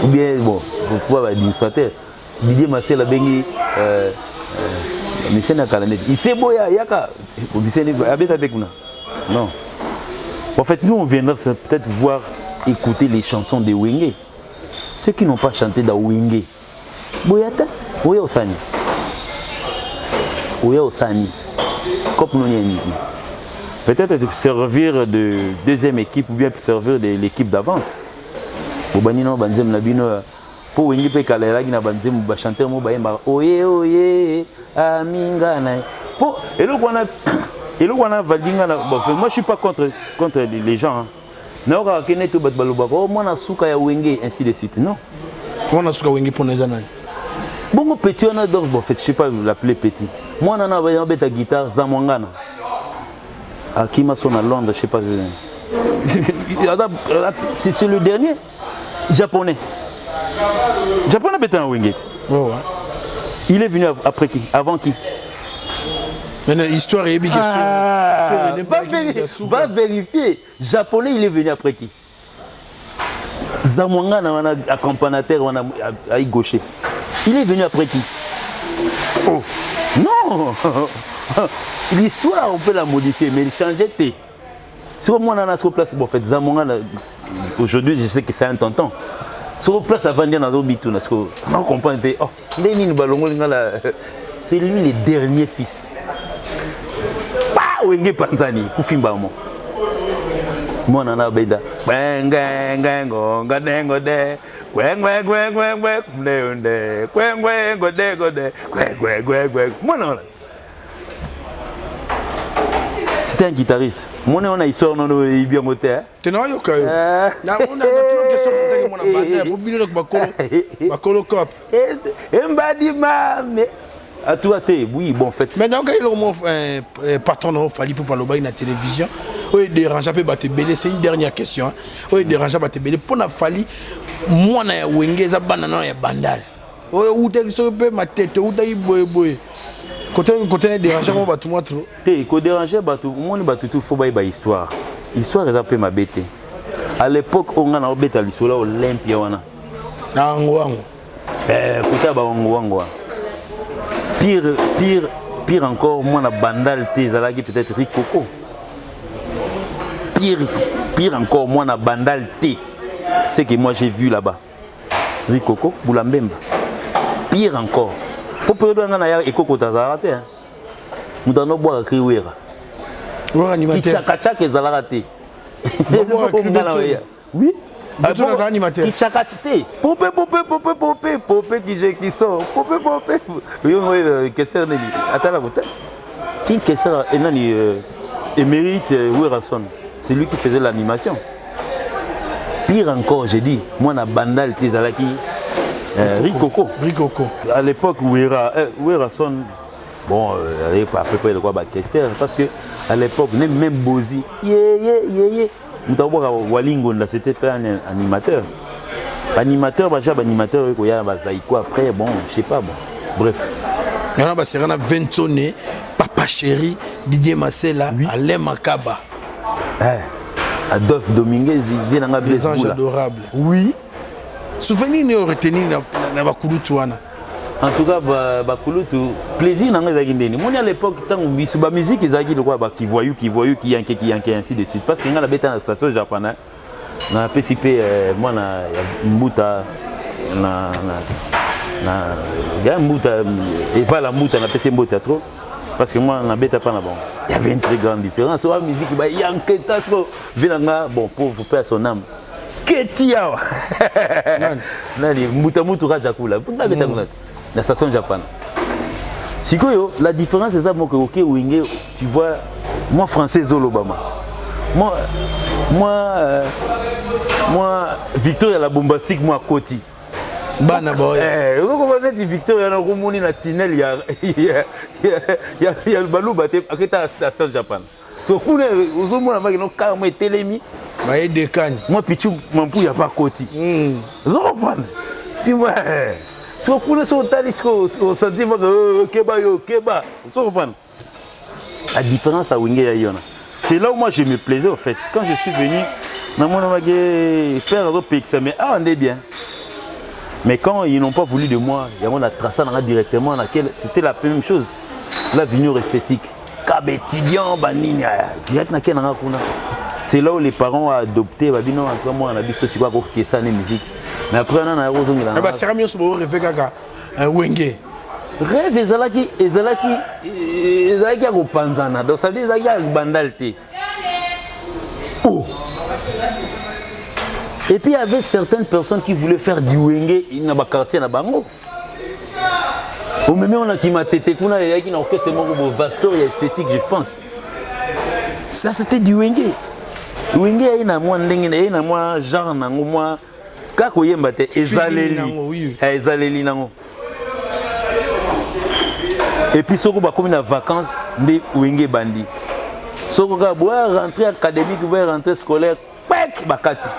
ou bien bon pour pouvoir administrateur Didier Marcel bengi misena kalanet il sait boya yaka non. En fait, nous, on viendra peut-être voir, écouter les chansons de Wenge. Ceux qui n'ont pas chanté dans Wenge. Boyata, Oya Osani. Oya Osani. Peut-être servir de deuxième équipe ou bien servir de l'équipe d'avance. Obanino, Banzem Labino, pour Wenge Pekalela, Gina Banzem, Bachanter Mobaïma. Oye, oye, Amingana. Et là, on a Valdinga. Moi, je ne suis pas contre les gens. Mais on a tout moi, on a souka ya Wenge, ainsi de suite. Non. On a souka Wenge pour les années. Bon, petit, on a donc, je ne sais pas l'appeler petit. Moi, on a un ta guitare, Zamwangana. À qui m'a sonné à Londres, je ne sais pas. C'est le dernier. Japonais. Japonais, c'est un Wenge. Il est venu après qui? Avant qui? Maintenant, l'histoire est bien. Va vérifier. Japonais, il est venu après qui? Zamwanga, on a accompagnateur, on a gaucher. Il est venu après qui? Oh, non. L'histoire, on peut la modifier, mais il changeait. Sur moi, on a sur place. Bon, en fait, Zamwanga, aujourd'hui, je sais que c'est un tonton. Sur place, avant de dans bitou, on comprend. Oh, c'est lui le dernier fils. Wenge Panzani, Kufimba mo. Moi nana beda. C'était un guitariste. Moi on a histoire non bien moté. Tu n'as yo kayo. Na on a toujours question pour te mona pour bino bakolo cop. Mbadi mame. À tout à thé, oui, bon, en fait. Maintenant, quand il y a un patron, il fallait pour parler de la télévision. Oui, dérange un peu, c'est une dernière question. Oui, dérange un peu, pour la Fali, moi, je suis Wenge, je suis bandal. Ou t'es sur ma tête, ou t'es boy. Côté déranger, on va tout moi trop. T'es qu'on déranger, moi on va tout faut bailler histoire. Histoire est un peu ma bête. À l'époque, on a un bête à l'histoire Olympia wana. Ah ngwango. Kuta ba ngwango. Pire encore, moi na bandal te zalaki peut-être Rikoko. Pire encore, moi na bandal te. C'est que moi j'ai vu là-bas. Rikoko, Boulambemba. Pire encore. Pour période où on a Ekoko Tazarate, nous allons boire à Kriwera. Animateur. Tchakachak et Zalarate. Oui. Animateur. Tchakachite. Popé qui sort. Popé. Oui, qu'est-ce que c'est? Attends la bouteille. Qui qu'est-ce que c'est? Émérite Werason. C'est lui qui faisait l'animation. Pire encore, j'ai dit, moi na bandal Tezalaki. Rikoko. À l'époque, Werason, bon, il n'y avait pas à peu près de quoi Kester, parce que à l'époque, même Bozi, nous avons Walingo, c'était pas un animateur. Animateur, il y a Zaïko après, bon, je sais pas, bon, bref. Il y a Serena Ventone, Papa Chéri, Didier Massela, Alain Makaba. Adolphe Dominguez, il vient dans les anges adorables. Oui. Souvenir ne retenir na bakulutu wana. En tout cas bakulutu plaisir na ngazaki ndeni. Moi à l'époque tant bisu ba musique ezaki le quoi qui voyou qui yanké ainsi de suite parce que ngala beta na station japonais na PCP moi na mbuta na ya mbuta et pas la mbuta na PC mbuta trop parce que moi na beta pas na bon. Il y avait une très grande différence. La musique ba yanké tasco vinanga bon pauvre père son âme. Ketiawa. Nani mutamutu rajakula. Pourquoi beta kuna? La station Japan. Sikoyo, la différence c'est ça moi que OK Wingé, tu vois moi français Zolobama. Moi Victoria la bombastique moi Koti. Bana boy. Vous comprenez Victoria na komoni na tunnel ya balu baté aketa station Japan. So kuna uzomona maki no kama telemi baye dekani. Moi pichu mampu ya pas Koti. Zolobana. Puis moi so kuna so talisco au sentiment que keba. So comprendre. La différence à Wingé ya yona. C'est là où moi je me plaisais en fait. Quand je suis venu dans mon faire un PX mais on est bien. Mais quand ils n'ont pas voulu de moi, il y a mon tracé directement laquelle c'était la même chose. La vignoble esthétique. Cab étudiant banini direct na kenanga kuna. C'est là où les parents ont adopté babino en moi on a dit ceci quoi que ça musique. Mais après on a rozongi là. Bah c'est mieux sur rêver kaka un Wengé. Rêve ezalaki ko panzana. Donc ça veut dire ezalaki bandalité. Oh. Et puis il y avait certaines personnes qui voulaient faire du Wengé dans le quartier na bango. Au même on a qui m'a tété kuna il y a qui n'a aucun c'est mon Vastor esthétique je pense. Ça c'était du Wengé. Wengé il y a moi ndenge il y a moi genre nango moi kako yemba te ezaleli nango. Et puis soko ba comme na vacances ndé Wengé bandi. Soko ka boire rentrer académique ou rentrer scolaire pek bakati.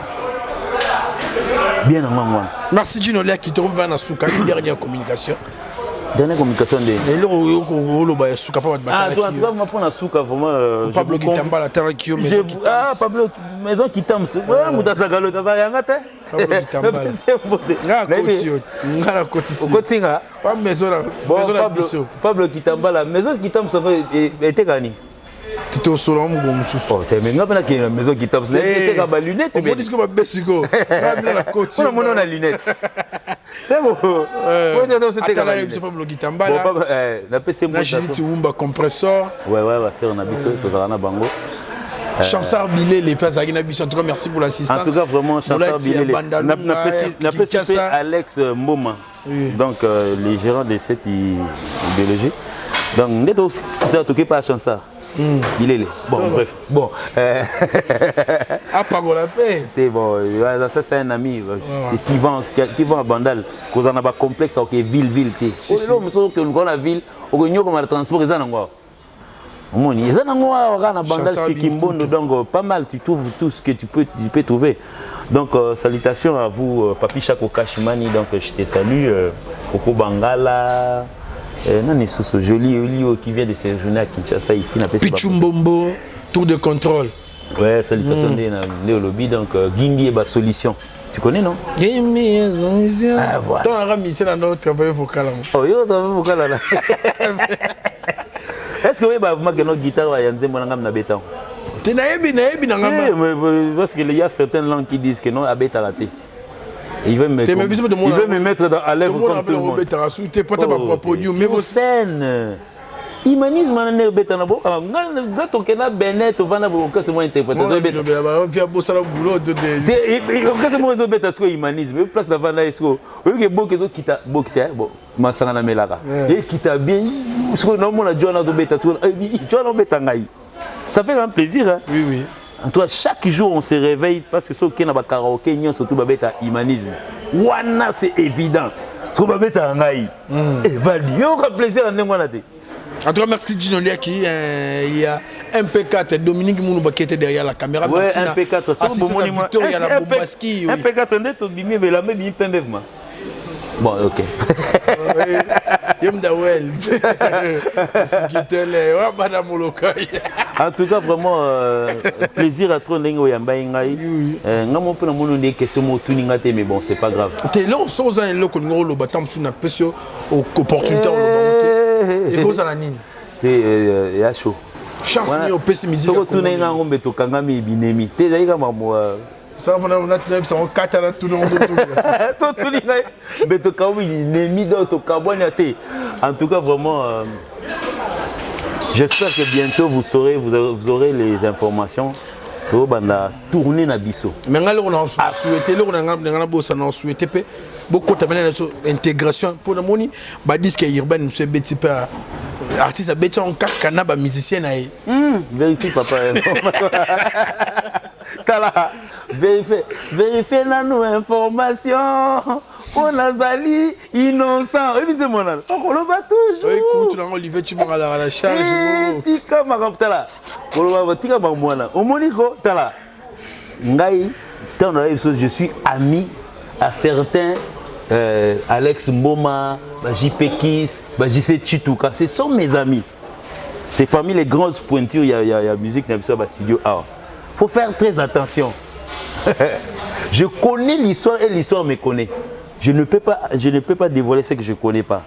Bien en moi. Merci Gino Léa qui te remet dans Souka, une dernière communication. Dernière communication de. Et là, on va Souka pas de bataille. Ah, toi, tu vas m'apprendre à Souka vraiment. Pablo Kitamba, la terre qui maison. Ah, Pablo, maison qui tombe. Ouais, Moutasagalo, t'as rien matin. Pablo Kitamba. Ngala Kotisi. Kotinga. Pas maison là. Maison là biso. Pablo Kitamba, la maison qui tombe, ça était gagné. Tu es au sol, mon souci. Oh, t'es maintenant pas la maison qui tombe. C'était comme la lunette. On dit que ma bessico. La côte. On a la lunette. C'est bon. C'était comme ça. Pablo Kitamba là. La PC moi. Najili Wumba compresseur. Ouais, c'est on a biso, tozana bango. Chansar Bilé, les places à Guinabis. En tout cas, merci pour l'assistance. En tout cas, vraiment, Chansar Bilé. On a participé Alex Mboma. Donc, les gérants de cette idéologie. Donc, on est aussi occupé par Chansar. Il est là. Bon, bref. Bon. Ah, pas la paix. C'est bon. Ça, c'est un ami qui vend à Bandal. Quand on a un complexe, ok, ville. Si. On a la ville, on a le transport. Moni, ils ont banda Sikimbondo, donc pas mal, tu trouves tout ce que tu peux trouver. Donc salutations à vous, Papi Chako Kashimani, donc je te salue, Koko Bangala, non, c'est joli Olio qui vient de séjourner à Kinshasa ici. Pichumbombo, tour de contrôle. Ouais, salutations de lobby, donc Gimbi et Solution. Tu connais, non? Gimbi et Solution. Ah, voilà. Toi, on a mis ça dans notre travail vocal. Oh, yo, travail vocal là. Est-ce que vous avez une guitare à Yanzé Monangam Nabetan? Tu n'as parce qu'il y a certaines langues qui disent que non, Abeta raté. Il veut me mettre à l'œuvre comme tout le monde. Mais scène. Humanisme en beta na boka nga to kena benet to vana bo kase mo interprétation beta via bosala boulot de kase mo zo beta sko humanisme place na vana esko oyoke boke zo kita bokita bo masanga na melaka et kita bien sko no mona jona zo beta sko jona beta ngai ça fait un plaisir hein. Oui. En tout cas, chaque jour on se réveille parce que ce qui est dans le karaoké, surtout beta humanisme. Wana c'est évident. Ce que beta ngai. Et value, on a plaisir à n'importe. En tout cas, merci Gino Liaki. Il y a MP4, Dominique Mounouba qui était derrière la caméra. Ouais, MP4, c'est bon monument. Il y a la Bombaski. MP4, on est au bimé, mais la même il peine même. Bon, ok. En tout cas, vraiment, plaisir à trop d'engo yamba ingai. Nga mo pe na mono des questions mo tuninga te mais bon, c'est pas grave. T'es là, on sort un lot qu'on ngolo batam sous na pesio opportunité on le et cause à la nine. Et ya chaud. Chance ni au pessimisme. Soko tuninga ngombe to kangami binemi. Te zaika mamo ça va on a quatre ans tout le monde tout mais to kawi nemi do to kabwana te. En tout cas, vraiment j'espère que bientôt vous aurez les informations pour tourner na biso. Mais on a souhaité beaucoup de intégration pour le moni ba disque urbain monsieur Betty Père artiste à Betty en canaba musicien vérifie papa. Kala vérifiez la nos informations. On a zali innocent. Et bien mon on le bat toujours. Écoute là Olivier tu m'as à la charge. Tika makaptala. On va tika mwana. Au moniko tala. Ngai je suis ami à certains Alex Mboma, JP Kiss, JC Chituka, ce sont mes amis. C'est parmi les grandes pointures, il y a musique dans le studio A. Il faut faire très attention. Je connais l'histoire et l'histoire me connaît. Je ne peux pas dévoiler ce que je ne connais pas.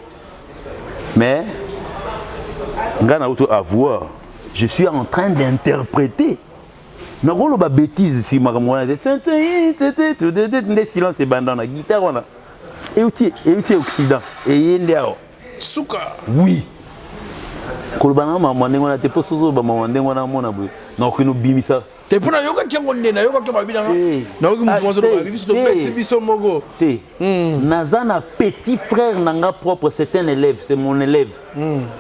Mais, je suis en train d'interpréter. Je ne sais pas bêtise si je silence et bandana guitare et outil occident et yendao souka oui kolbana mama ndengona te posozo ba mama ndengona mona boy na okino bimisa te pona yoka kengo ndena yoka ke babina na oki mutumozo ba bibiso to beti biso mogo te nazana petit frère nanga propre, c'est un élève, c'est mon élève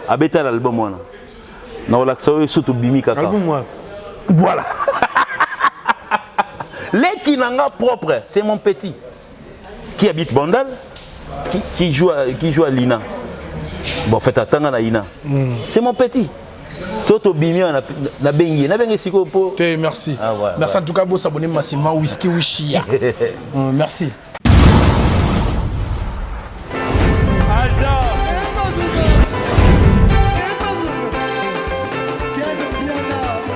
abeta l'album wana na olaxo surtout bimi kaka album voilà. Les qui n'ont propre, c'est mon petit qui habite Bandal, qui joue à l'INA. Bon, faites attendre à l'INA. C'est mon petit. Surtout Bimi, na bengi, siko po. Merci. Ah, ouais, merci ouais. En tout cas, vous abonnez massivement Whisky Wishia. Merci.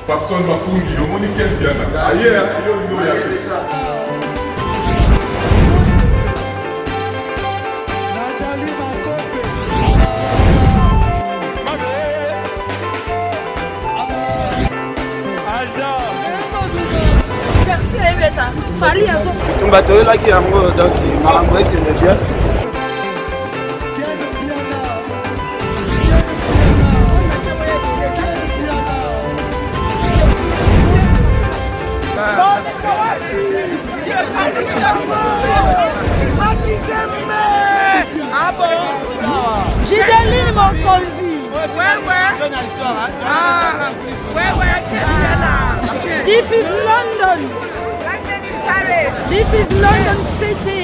Personne m'a conduit, le monde est bien. Ailleurs, il y a fait ça. Bato là qui a donc malambo qui me dit Ah bon? Gideline mon conduit. Ouais. Ah, ouais. This is London. This is London City.